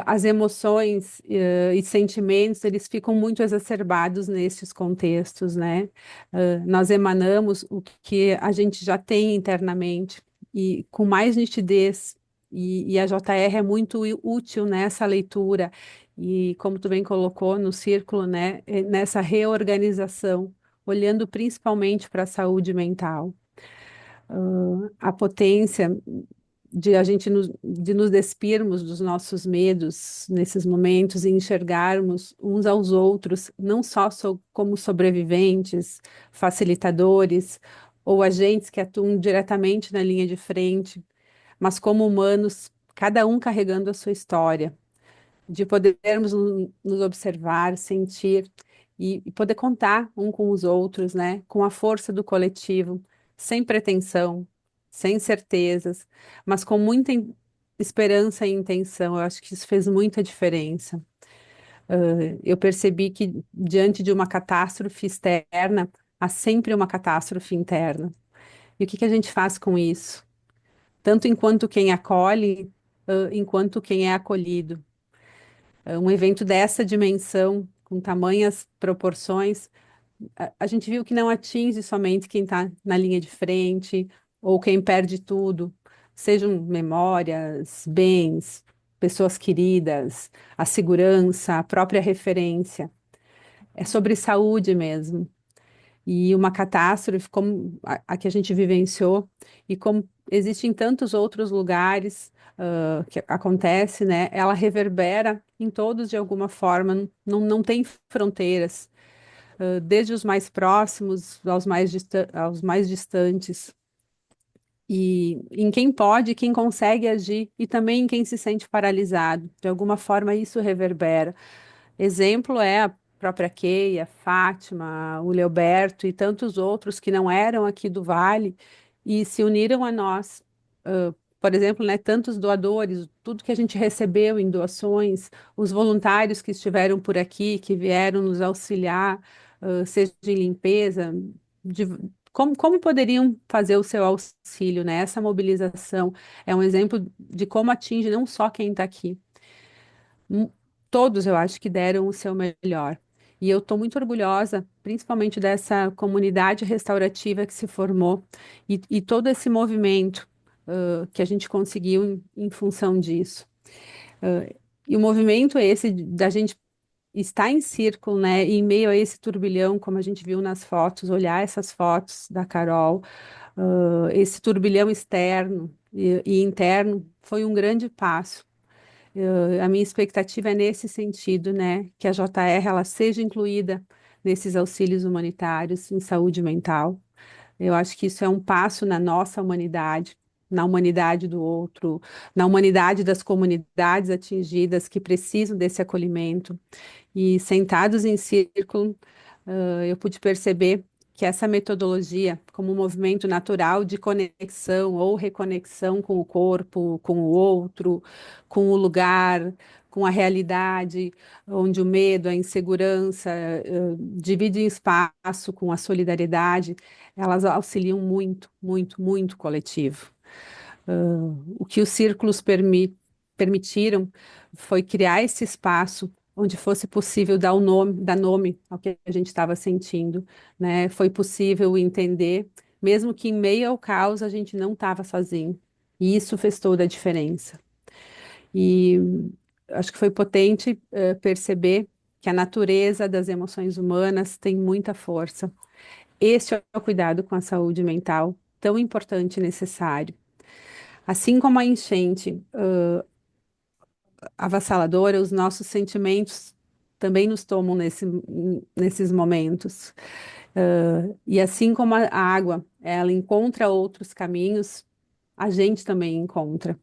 S6: As emoções, e sentimentos, eles ficam muito exacerbados nesses contextos, né? Nós emanamos o que a gente já tem internamente e com mais nitidez, e a JR é muito útil nessa leitura, e como tu bem colocou no círculo, né? Nessa reorganização, olhando principalmente para a saúde mental. A potência de nos despirmos dos nossos medos nesses momentos e enxergarmos uns aos outros, não só como sobreviventes, facilitadores ou agentes que atuam diretamente na linha de frente, mas como humanos, cada um carregando a sua história, de podermos nos observar, sentir e poder contar um com os outros, né, com a força do coletivo, sem pretensão, sem certezas, mas com muita esperança e intenção. Eu acho que isso fez muita diferença. Eu percebi que diante de uma catástrofe externa, há sempre uma catástrofe interna. E o que que a gente faz com isso? Tanto enquanto quem acolhe, enquanto quem é acolhido. Um evento dessa dimensão, com tamanhas proporções, a gente viu que não atinge somente quem está na linha de frente ou quem perde tudo, sejam memórias, bens, pessoas queridas, a segurança, a própria referência. É sobre saúde mesmo. E uma catástrofe como a que a gente vivenciou, e como existe em tantos outros lugares que acontece, né? Ela reverbera em todos de alguma forma, não tem fronteiras, desde os mais próximos aos mais distantes. E em quem pode, quem consegue agir, e também em quem se sente paralisado. De alguma forma, isso reverbera. Exemplo é a própria Keia, Fátima, o Leoberto e tantos outros que não eram aqui do Vale e se uniram a nós. Por exemplo, né, tantos doadores, tudo que a gente recebeu em doações, os voluntários que estiveram por aqui, que vieram nos auxiliar, seja em limpeza, de- como poderiam fazer o seu auxílio, né? Essa mobilização é um exemplo de como atinge não só quem está aqui, Mu- todos eu acho que deram o seu melhor. E eu estou muito orgulhosa, principalmente dessa comunidade restaurativa que se formou e todo esse movimento que a gente conseguiu em função disso. Ah, e o movimento é esse da gente estar em círculo, né, e em meio a esse turbilhão, como a gente viu nas fotos, olhar essas fotos da Carol, esse turbilhão externo e interno foi um grande passo. A minha expectativa é nesse sentido, né, que a JR ela seja incluída nesses auxílios humanitários em saúde mental. Eu acho que isso é um passo na nossa humanidade, na humanidade do outro, na humanidade das comunidades atingidas que precisam desse acolhimento. E sentados em círculo, eu pude perceber que essa metodologia, como um movimento natural de conexão ou reconexão com o corpo, com o outro, com o lugar, com a realidade, onde o medo, a insegurança, dividem espaço com a solidariedade, elas auxiliam muito, muito, muito o coletivo. O que os círculos permitiram foi criar esse espaço onde fosse possível dar nome ao que a gente estava sentindo, né? Foi possível entender, mesmo que em meio ao caos a gente não estava sozinho. E isso fez toda a diferença. E acho que foi potente, perceber que a natureza das emoções humanas tem muita força. Este é o cuidado com a saúde mental tão importante e necessário. Assim como a enchente avassaladora, os nossos sentimentos também nos tomam nesses momentos. E assim como a água, ela encontra outros caminhos, a gente também encontra.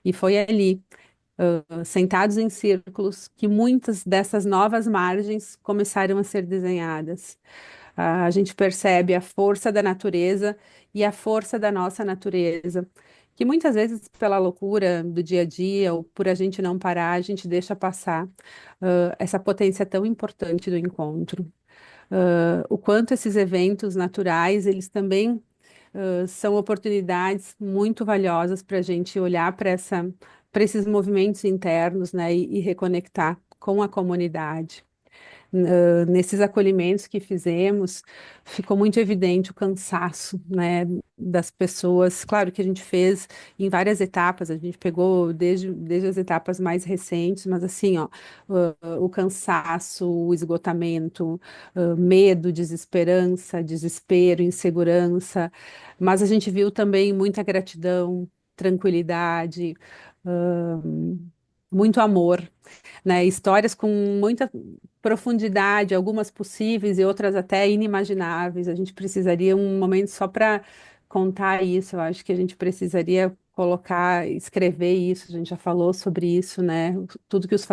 S6: E foi ali, sentados em círculos, que muitas dessas novas margens começaram a ser desenhadas. A gente percebe a força da natureza e a força da nossa natureza, que muitas vezes, pela loucura do dia a dia ou por a gente não parar, a gente deixa passar, essa potência tão importante do encontro. O quanto esses eventos naturais, eles também são oportunidades muito valiosas para a gente olhar para esses movimentos internos, né, e reconectar com a comunidade. Nesses acolhimentos que fizemos, ficou muito evidente o cansaço, né, das pessoas. Claro que a gente fez em várias etapas, a gente pegou desde as etapas mais recentes, mas assim, ó, o cansaço, o esgotamento, medo, desesperança, desespero, insegurança, mas a gente viu também muita gratidão, tranquilidade, muito amor, né? Histórias com muita profundidade, algumas possíveis e outras até inimagináveis. A gente precisaria um momento só para contar isso. Eu acho que a gente precisaria colocar, escrever isso. A gente já falou sobre isso, né? Tudo que os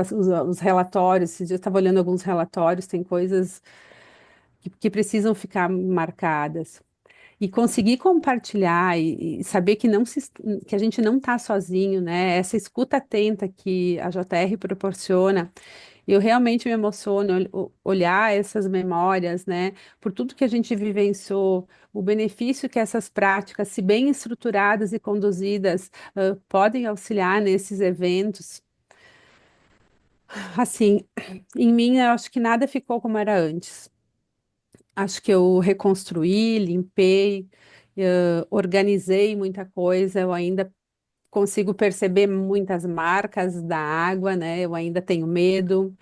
S6: relatórios, esses dias eu estava olhando alguns relatórios, tem coisas que precisam ficar marcadas. E conseguir compartilhar e saber que que a gente não está sozinho, né? Essa escuta atenta que a JR proporciona, eu realmente me emociono olhar essas memórias, né? Por tudo que a gente vivenciou, o benefício que essas práticas, se bem estruturadas e conduzidas, podem auxiliar nesses eventos. Assim, em mim, eu acho que nada ficou como era antes. Acho que eu reconstruí, limpei, organizei muita coisa. Eu ainda consigo perceber muitas marcas da água, né? Eu ainda tenho medo,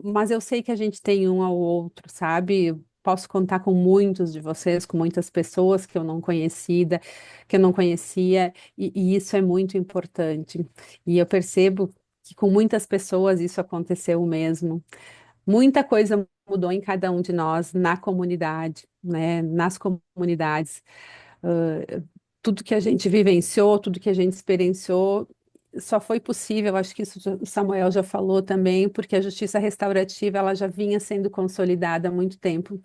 S6: mas eu sei que a gente tem um ao outro, sabe? Eu posso contar com muitos de vocês, com muitas pessoas que eu não conhecia, e isso é muito importante. E eu percebo que com muitas pessoas isso aconteceu mesmo. Muita coisa mudou em cada um de nós, na comunidade, né? Nas comunidades. Tudo que a gente vivenciou, tudo que a gente experienciou, só foi possível, acho que isso o Samuel já falou também, porque a justiça restaurativa ela já vinha sendo consolidada há muito tempo.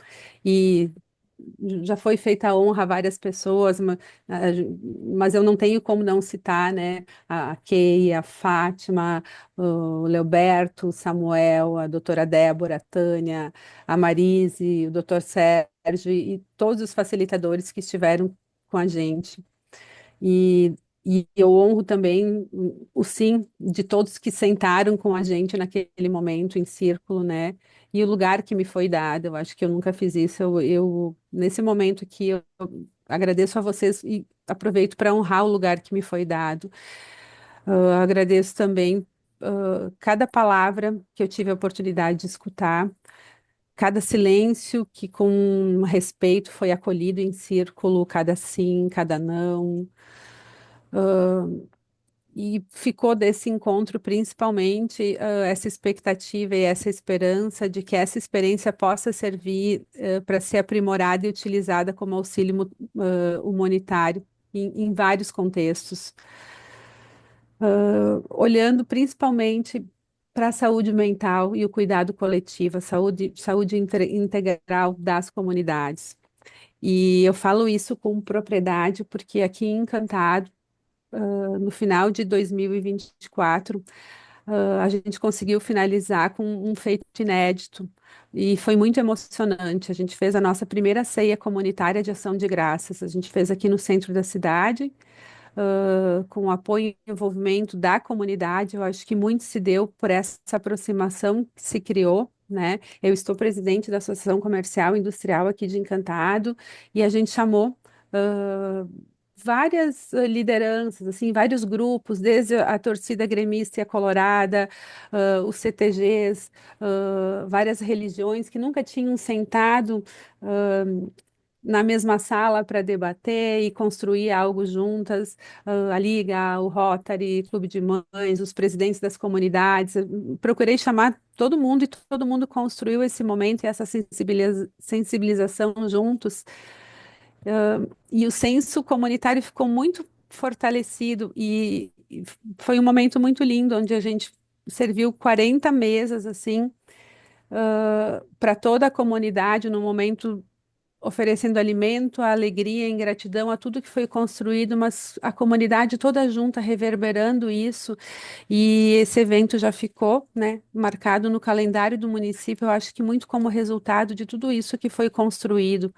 S6: E já foi feita honra a várias pessoas, mas eu não tenho como não citar, né, a Kay, a Fátima, o Leoberto, o Samuel, a doutora Débora, a Tânia, a Marise, o doutor Sérgio e todos os facilitadores que estiveram com a gente. E, e eu honro também o sim de todos que sentaram com a gente naquele momento em círculo, né? E o lugar que me foi dado, eu acho que eu nunca fiz isso. Nesse momento aqui, eu agradeço a vocês e aproveito para honrar o lugar que me foi dado. Agradeço também cada palavra que eu tive a oportunidade de escutar, cada silêncio que com respeito foi acolhido em círculo, cada sim, cada não. E ficou desse encontro principalmente essa expectativa e essa esperança de que essa experiência possa servir para ser aprimorada e utilizada como auxílio humanitário em vários contextos. Olhando principalmente para a saúde mental e o cuidado coletivo, a saúde integral das comunidades. E eu falo isso com propriedade porque aqui em Encantado, no final de 2024, a gente conseguiu finalizar com um feito inédito e foi muito emocionante. A gente fez a nossa primeira ceia comunitária de ação de graças. A gente fez aqui no centro da cidade, com o apoio e envolvimento da comunidade. Eu acho que muito se deu por essa aproximação que se criou. Né? Eu estou presidente da Associação Comercial e Industrial aqui de Encantado e a gente chamou várias lideranças, assim, vários grupos, desde a torcida gremista e a colorada, os CTGs, várias religiões que nunca tinham sentado na mesma sala para debater e construir algo juntas, a Liga, o Rotary, Clube de Mães, os presidentes das comunidades. Eu procurei chamar todo mundo e todo mundo construiu esse momento e essa sensibilização juntos. E o senso comunitário ficou muito fortalecido e foi um momento muito lindo, onde a gente serviu 40 mesas, assim, para toda a comunidade, no momento oferecendo alimento, a alegria, em gratidão a tudo que foi construído, mas a comunidade toda junta reverberando isso, e esse evento já ficou, né, marcado no calendário do município, eu acho que muito como resultado de tudo isso que foi construído.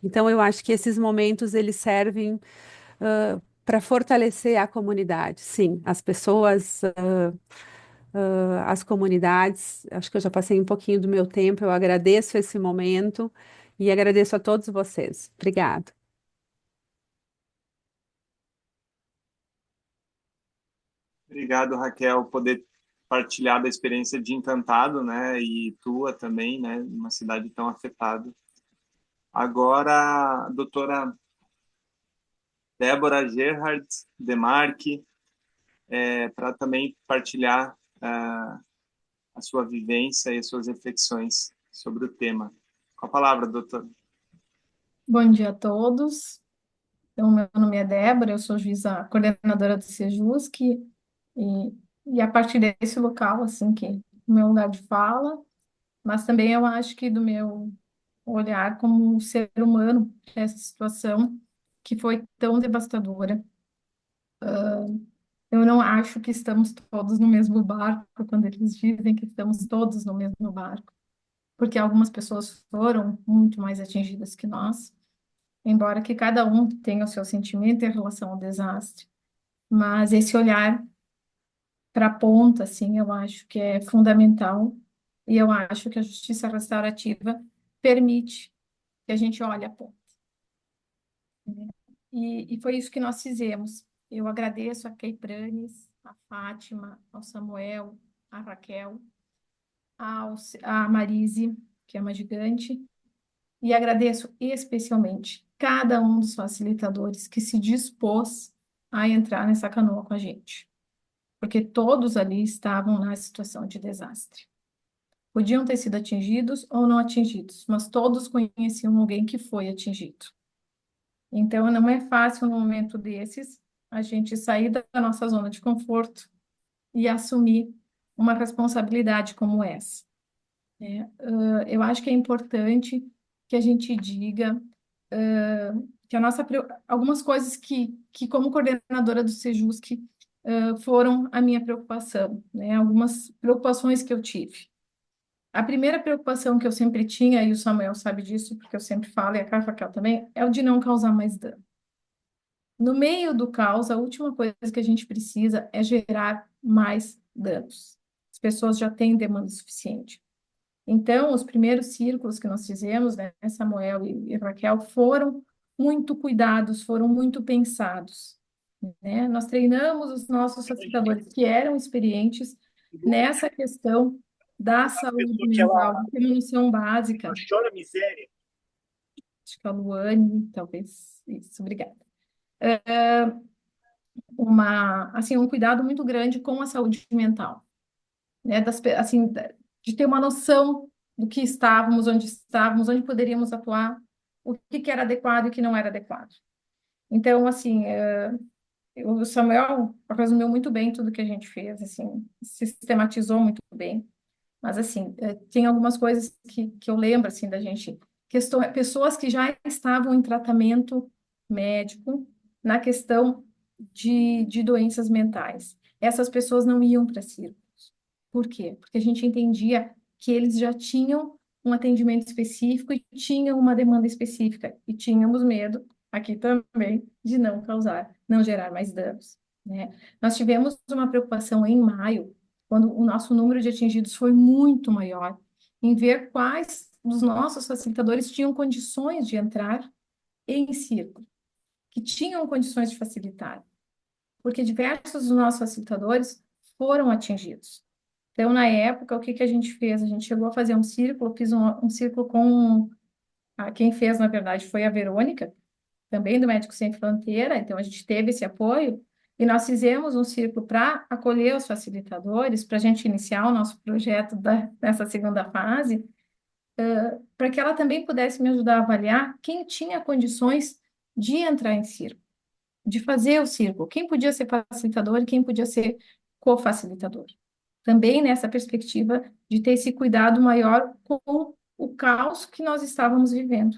S6: Então, eu acho que esses momentos eles servem para fortalecer a comunidade. Sim, as pessoas, as comunidades. Acho que eu já passei um pouquinho do meu tempo. Eu agradeço esse momento e agradeço a todos vocês. Obrigada.
S2: Obrigado, Raquel, poder partilhar da experiência de Encantado, né, e tua também, né, uma cidade tão afetada. Agora, a doutora Débora Gerhard Demarque, para também partilhar a sua vivência e as suas reflexões sobre o tema. Com a palavra, doutora.
S7: Bom dia a todos. Então, meu nome é Débora, eu sou juíza coordenadora do Sejusc e a partir desse local, assim, que o meu lugar de fala, mas também eu acho que do meu olhar como um ser humano, essa situação que foi tão devastadora. Eu não acho que estamos todos no mesmo barco quando eles dizem que estamos todos no mesmo barco, porque algumas pessoas foram muito mais atingidas que nós, embora que cada um tenha o seu sentimento em relação ao desastre. Mas esse olhar para a ponta, assim, eu acho que é fundamental, e eu acho que a justiça restaurativa permite que a gente olhe a ponta, né? E foi isso que nós fizemos. Eu agradeço a Kay Pranes, a Fátima, ao Samuel, a Raquel, a Marise, que é uma gigante, e agradeço especialmente cada um dos facilitadores que se dispôs a entrar nessa canoa com a gente, porque todos ali estavam na situação de desastre. Podiam ter sido atingidos ou não atingidos, mas todos conheciam alguém que foi atingido. Então, não é fácil no momento desses a gente sair da nossa zona de conforto e assumir uma responsabilidade como essa, né? Eu acho que é importante que a gente diga que algumas coisas que como coordenadora do Sejusc, foram a minha preocupação, né? Algumas preocupações que eu tive. A primeira preocupação que eu sempre tinha, e o Samuel sabe disso, porque eu sempre falo, e a Raquel também, é o de não causar mais dano. No meio do caos, a última coisa que a gente precisa é gerar mais danos. As pessoas já têm demanda suficiente. Então, os primeiros círculos que nós fizemos, né, Samuel e Raquel, foram muito cuidados, foram muito pensados, né? Nós treinamos os nossos facilitadores que eram experientes nessa questão da saúde mental, de ter uma noção básica.
S2: Chora miséria.
S7: Acho que é a Luane, talvez. Isso, obrigada. Assim, um cuidado muito grande com a saúde mental, né? Assim, de ter uma noção do que estávamos, onde poderíamos atuar, o que era adequado e o que não era adequado. Então, assim, o Samuel resumiu muito bem tudo que a gente fez, assim, sistematizou muito bem. Mas, assim, tem algumas coisas que eu lembro, assim, da gente... pessoas que já estavam em tratamento médico na questão de doenças mentais. Essas pessoas não iam para círculos. Por quê? Porque a gente entendia que eles já tinham um atendimento específico e tinham uma demanda específica. E tínhamos medo, aqui também, de não causar, não gerar mais danos, né? Nós tivemos uma preocupação em maio, quando o nosso número de atingidos foi muito maior, em ver quais dos nossos facilitadores tinham condições de entrar em círculo, que tinham condições de facilitar, porque diversos dos nossos facilitadores foram atingidos. Então, na época, o que a gente fez? A gente chegou a fazer um círculo, fiz um círculo com Quem fez, na verdade, foi a Verônica, também do Médicos Sem Fronteira, então a gente teve esse apoio, e nós fizemos um círculo para acolher os facilitadores, para a gente iniciar o nosso projeto nessa segunda fase, para que ela também pudesse me ajudar a avaliar quem tinha condições de entrar em círculo, de fazer o círculo, quem podia ser facilitador e quem podia ser co-facilitador. Também nessa perspectiva de ter esse cuidado maior com o caos que nós estávamos vivendo,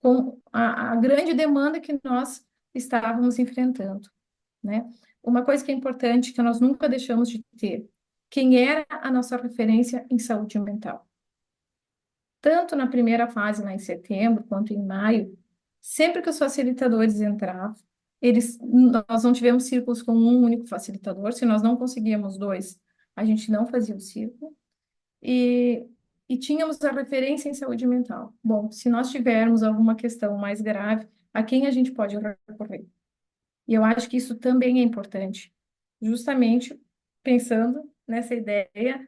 S7: com a grande demanda que nós estávamos enfrentando, né? Uma coisa que é importante, que nós nunca deixamos de ter, quem era a nossa referência em saúde mental. Tanto na primeira fase, lá em setembro, quanto em maio, sempre que os facilitadores entravam, nós não tivemos círculos com um único facilitador, se nós não conseguíamos dois, a gente não fazia o círculo, e, e tínhamos a referência em saúde mental. Bom, se nós tivermos alguma questão mais grave, a quem a gente pode recorrer? E eu acho que isso também é importante, justamente pensando nessa ideia,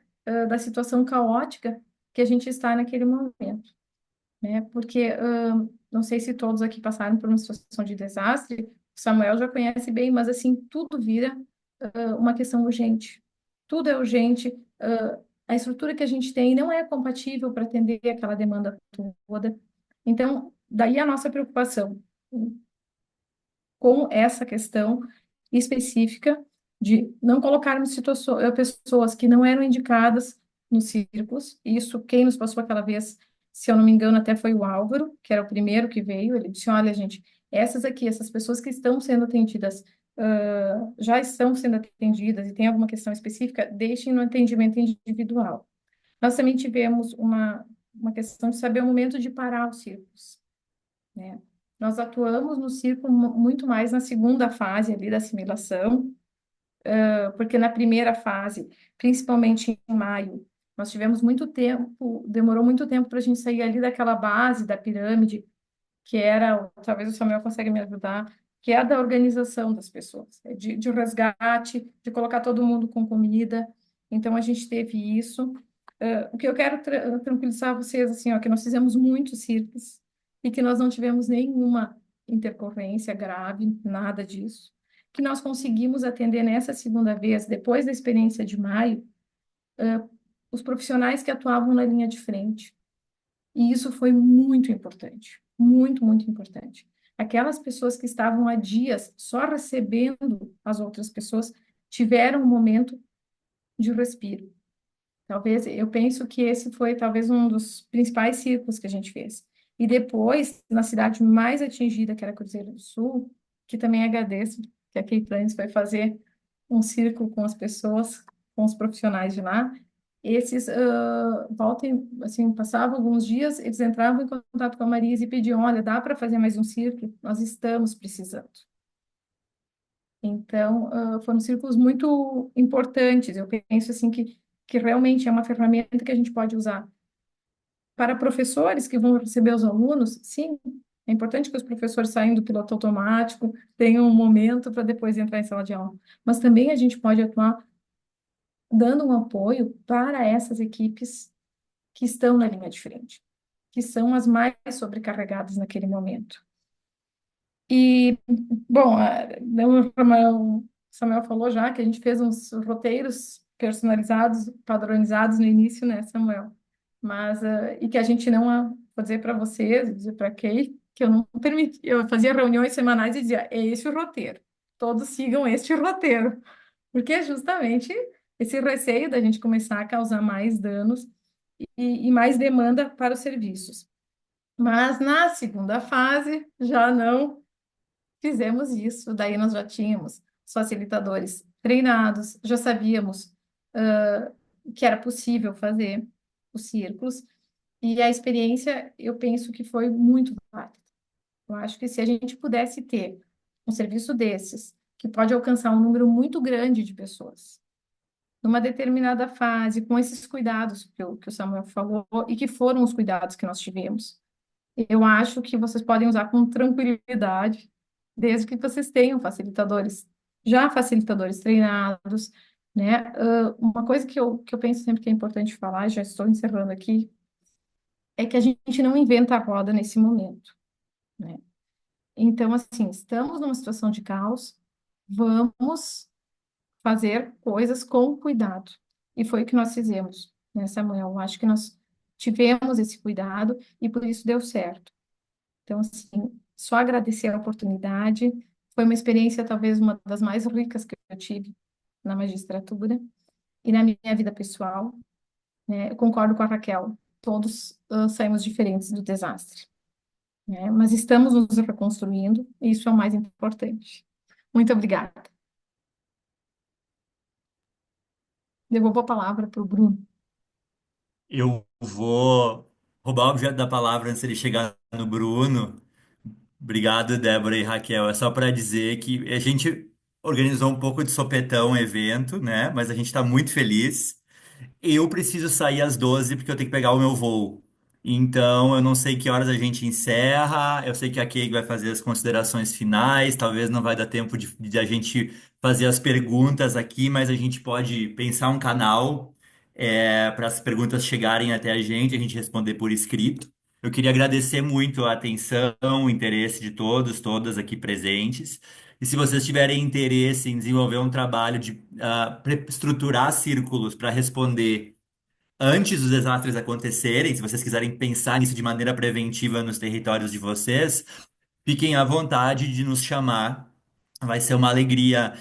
S7: da situação caótica que a gente está naquele momento, né? Porque, não sei se todos aqui passaram por uma situação de desastre, o Samuel já conhece bem, mas assim, tudo vira, uma questão urgente. Tudo é urgente, a estrutura que a gente tem não é compatível para atender aquela demanda toda. Então, daí a nossa preocupação com essa questão específica de não colocarmos pessoas que não eram indicadas nos círculos. Isso, quem nos passou aquela vez, se eu não me engano, até foi o Álvaro, que era o primeiro que veio. Ele disse: olha, gente, essas pessoas que estão sendo atendidas, já estão sendo atendidas e tem alguma questão específica, deixem no atendimento individual. Nós também tivemos uma questão de saber o momento de parar os círculos, né? Nós atuamos no círculo muito mais na segunda fase ali da assimilação, porque na primeira fase, principalmente em maio, nós tivemos muito tempo, demorou muito tempo para a gente sair ali daquela base da pirâmide, que era, talvez o Samuel consiga me ajudar, que é a da organização das pessoas, de resgate, de colocar todo mundo com comida. Então, a gente teve isso. O que eu quero tranquilizar vocês, assim, ó, que nós fizemos muitos círculos e que nós não tivemos nenhuma intercorrência grave, nada disso. Que nós conseguimos atender nessa segunda vez, depois da experiência de maio, os profissionais que atuavam na linha de frente. E isso foi muito importante, muito, muito importante. Aquelas pessoas que estavam há dias só recebendo as outras pessoas tiveram um momento de respiro. Talvez, eu penso que esse foi talvez um dos principais círculos que a gente fez. E depois, na cidade mais atingida, que era Cruzeiro do Sul, que também agradeço, que a Kate Planes foi fazer um círculo com as pessoas, com os profissionais de lá. Esses, voltem, assim, passavam alguns dias, eles entravam em contato com a Marisa e pediam: olha, dá para fazer mais um círculo? Nós estamos precisando. Então, foram círculos muito importantes. Eu penso, assim, que realmente é uma ferramenta que a gente pode usar para professores que vão receber os alunos. Sim, é importante que os professores saiam do piloto automático, tenham um momento para depois entrar em sala de aula. Mas também a gente pode atuar dando um apoio para essas equipes que estão na linha de frente, que são as mais sobrecarregadas naquele momento. E, bom, o Samuel falou já que a gente fez uns roteiros personalizados, padronizados no início, né, Samuel? Mas, e que a gente não, vou dizer para vocês, dizer para Kay, que eu não permiti, eu fazia reuniões semanais e dizia: é esse o roteiro, todos sigam este roteiro, porque é justamente esse receio da gente começar a causar mais danos e mais demanda para os serviços. Mas na segunda fase, já não fizemos isso, daí nós já tínhamos os facilitadores treinados, já sabíamos que era possível fazer os círculos, e a experiência, eu penso que foi muito válida. Eu acho que se a gente pudesse ter um serviço desses, que pode alcançar um número muito grande de pessoas, numa determinada fase, com esses cuidados que o Samuel falou, e que foram os cuidados que nós tivemos, eu acho que vocês podem usar com tranquilidade, desde que vocês tenham facilitadores treinados, né? Uma coisa que eu penso sempre que é importante falar, já estou encerrando aqui, é que a gente não inventa a roda nesse momento, né? Então, assim, estamos numa situação de caos, vamos fazer coisas com cuidado. E foi o que nós fizemos, né, Samuel? Acho que nós tivemos esse cuidado e por isso deu certo. Então, assim, só agradecer a oportunidade. Foi uma experiência, talvez, uma das mais ricas que eu tive na magistratura e na minha vida pessoal, né? Eu concordo com a Raquel. Todos saímos diferentes do desastre, né? Mas estamos nos reconstruindo e isso é o mais importante. Muito obrigada. Devolvo a palavra para o Bruno.
S5: Eu vou roubar o objeto da palavra antes de ele chegar no Bruno. Obrigado, Débora e Raquel. É só para dizer que a gente organizou um pouco de sopetão o evento, né? Mas a gente está muito feliz. Eu preciso sair às 12 porque eu tenho que pegar o meu voo. Então, eu não sei que horas a gente encerra. Eu sei que a Kay vai fazer as considerações finais. Talvez não vai dar tempo de a gente fazer as perguntas aqui, mas a gente pode pensar um canal para as perguntas chegarem até a gente responder por escrito. Eu queria agradecer muito a atenção, o interesse de todos, todas aqui presentes. E se vocês tiverem interesse em desenvolver um trabalho de estruturar círculos para responder antes dos desastres acontecerem, se vocês quiserem pensar nisso de maneira preventiva nos territórios de vocês, fiquem à vontade de nos chamar. Vai ser uma alegria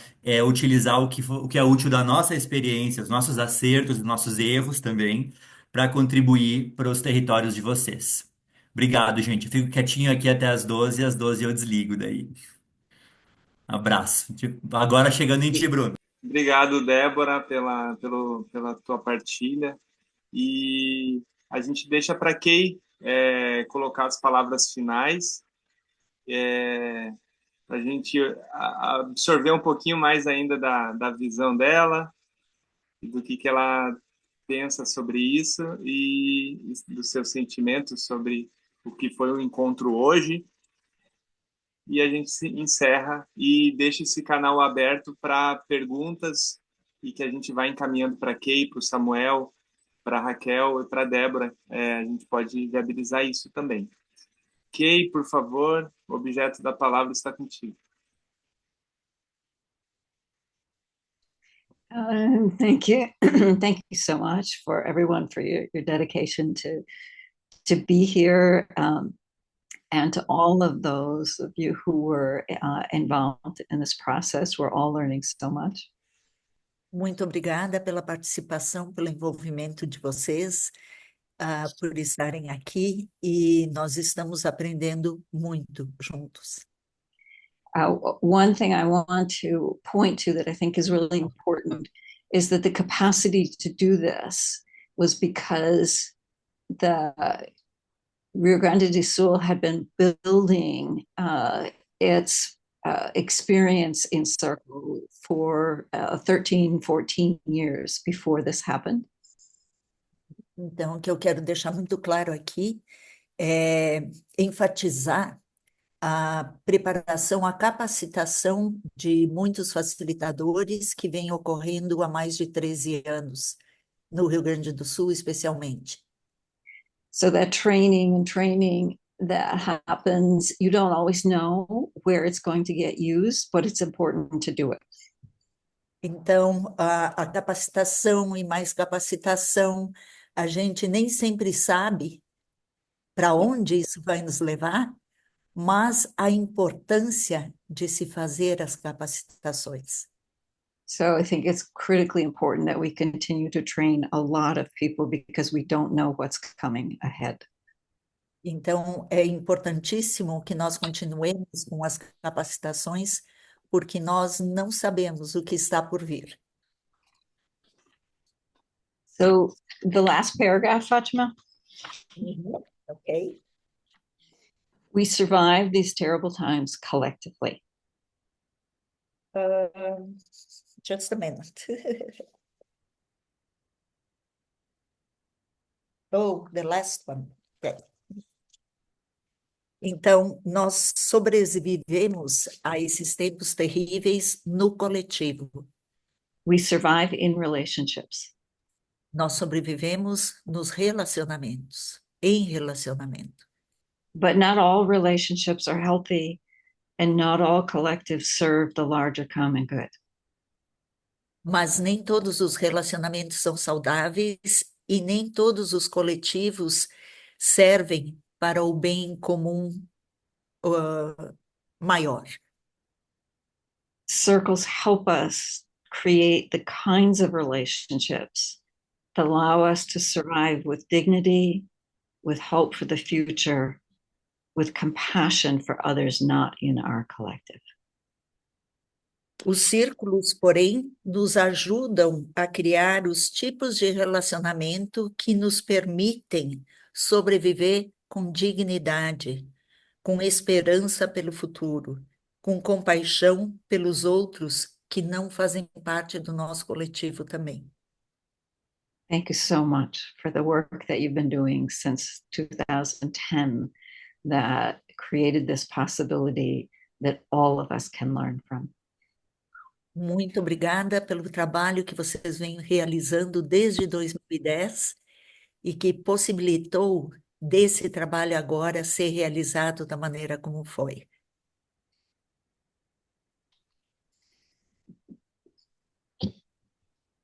S5: utilizar o que é útil da nossa experiência, os nossos acertos, os nossos erros também, para contribuir para os territórios de vocês. Obrigado, gente. Eu fico quietinho aqui até as 12, às 12 eu desligo daí. Abraço. Agora chegando em ti, Bruno.
S2: Obrigado, Débora, pela tua partilha. E a gente deixa para Kay colocar as palavras finais, para a gente absorver um pouquinho mais ainda da visão dela, e do que ela pensa sobre isso e dos seus sentimentos sobre o que foi o encontro hoje. E a gente se encerra e deixa esse canal aberto para perguntas e que a gente vai encaminhando para a Kay, para o Samuel, para a Raquel e para a Débora. A gente pode viabilizar isso também. Kay, por favor, o objeto da palavra está contigo.
S1: Thank you. Thank you so much for everyone for your dedication to be here, and to all of those of you who were involved in this process. We're all learning so much.
S3: Muito obrigada pela participação, pelo envolvimento de vocês, por estarem aqui, e nós estamos aprendendo muito juntos.
S1: One thing I want to point to that I think is really important is that the capacity to do this was because the Rio Grande do Sul had been building its experience in circle for 13, 14 years before this happened.
S3: Então, o que eu quero deixar muito claro aqui é enfatizar a preparação, a capacitação de muitos facilitadores que vem ocorrendo há mais de 13 anos, no Rio Grande do Sul, especialmente.
S1: So that training that happens, you don't always know where it's going to get used, but it's important to do it.
S3: Então, a capacitação e mais capacitação, a gente nem sempre sabe para onde isso vai nos levar, mas a importância de se fazer as capacitações.
S1: So I think it's critically important that we continue to train a lot of people because we don't know what's coming ahead.
S3: Então, é importantíssimo que nós continuemos com as capacitações, porque nós não sabemos o que está por vir.
S1: So the last paragraph, Fatima.
S3: Ok?
S1: We survived these terrible times collectively.
S3: Just a minute. Oh, the last one. Okay. Então, nós sobrevivemos a esses tempos terríveis no coletivo.
S1: We survive in relationships.
S3: Nós sobrevivemos nos relacionamentos. em relacionamento.
S1: But not all relationships are healthy, and not all collectives serve the larger common good.
S3: Mas nem todos os relacionamentos são saudáveis e nem todos os coletivos servem para o bem comum maior.
S1: Circles help us create the kinds of relationships that allow us to survive with dignity, with hope for the future, with compassion for others not in our collective.
S3: Os círculos, porém, nos ajudam a criar os tipos de relacionamento que nos permitem sobreviver com dignidade, com esperança pelo futuro, com compaixão pelos outros que não fazem parte do nosso coletivo também.
S1: Thank you so much for the work that you've been doing since 2010 that created this possibility that all of us can learn from.
S3: Muito obrigada pelo trabalho que vocês vêm realizando desde 2010 e que possibilitou desse trabalho agora ser realizado da maneira como foi.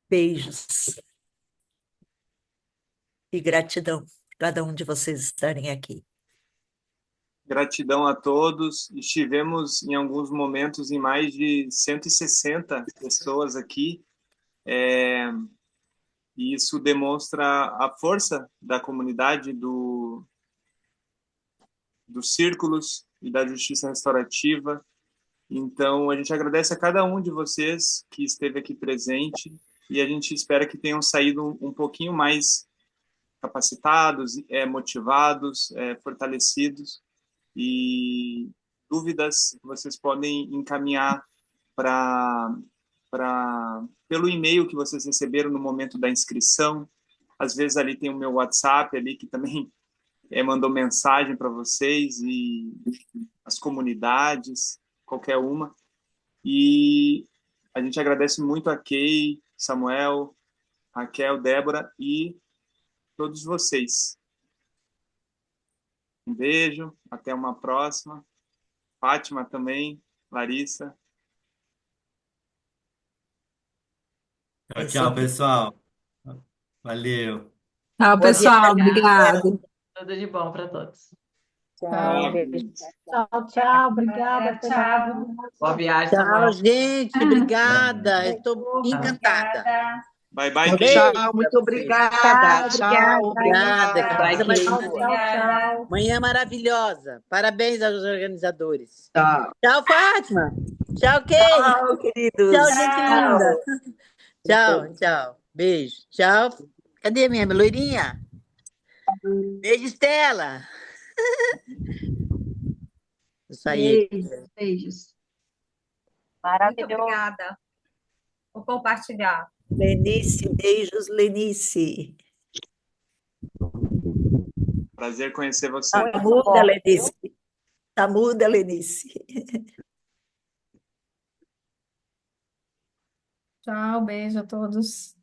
S3: Beijos e gratidão por cada um de vocês estarem aqui.
S2: Gratidão a todos. Estivemos em alguns momentos em mais de 160 pessoas aqui. E isso demonstra a força da comunidade dos círculos e da justiça restaurativa. Então, a gente agradece a cada um de vocês que esteve aqui presente e a gente espera que tenham saído um pouquinho mais capacitados, motivados, fortalecidos. E dúvidas vocês podem encaminhar pelo e-mail que vocês receberam no momento da inscrição. Às vezes ali tem o meu WhatsApp ali que também mandou mensagem para vocês, e as comunidades, qualquer uma. E a gente agradece muito a Kay, Samuel, Raquel, Débora e todos vocês. Um beijo, até uma próxima. Fátima também, Larissa.
S5: Tchau, tchau, pessoal. Valeu.
S6: Tchau,
S3: Boa
S6: pessoal.
S3: viagem.
S6: Obrigado.
S4: Tudo de bom para todos.
S3: Tchau.
S7: Tchau, tchau. Obrigada.
S4: Tchau. Boa viagem,
S8: Tchau,
S4: Samuel.
S8: gente. Obrigada. Estou encantada.
S2: Bye, bye,
S8: Um
S2: Kay.
S8: beijo
S9: Tchau, muito
S8: pra vocês.
S9: obrigada. Tchau,
S8: Obrigada. Que
S4: Bye,
S8: coisa mais
S4: Kay.
S8: boa. Manhã maravilhosa. Parabéns aos organizadores.
S9: Tchau.
S8: Tchau, Fátima. Tchau, Kay.
S3: Tchau, queridos.
S8: Tchau, gente linda. Tchau, tchau. Beijo. Tchau. Cadê minha loirinha? Beijo, Estela. Eu saí.
S10: Beijos, beijos. Muito
S3: Maravilhoso.
S10: obrigada por compartilhar.
S3: Lenice, beijos, Lenice.
S2: Prazer conhecer você.
S3: Tá muda, Lenice. Tá muda, Lenice.
S7: Tchau, beijo a todos.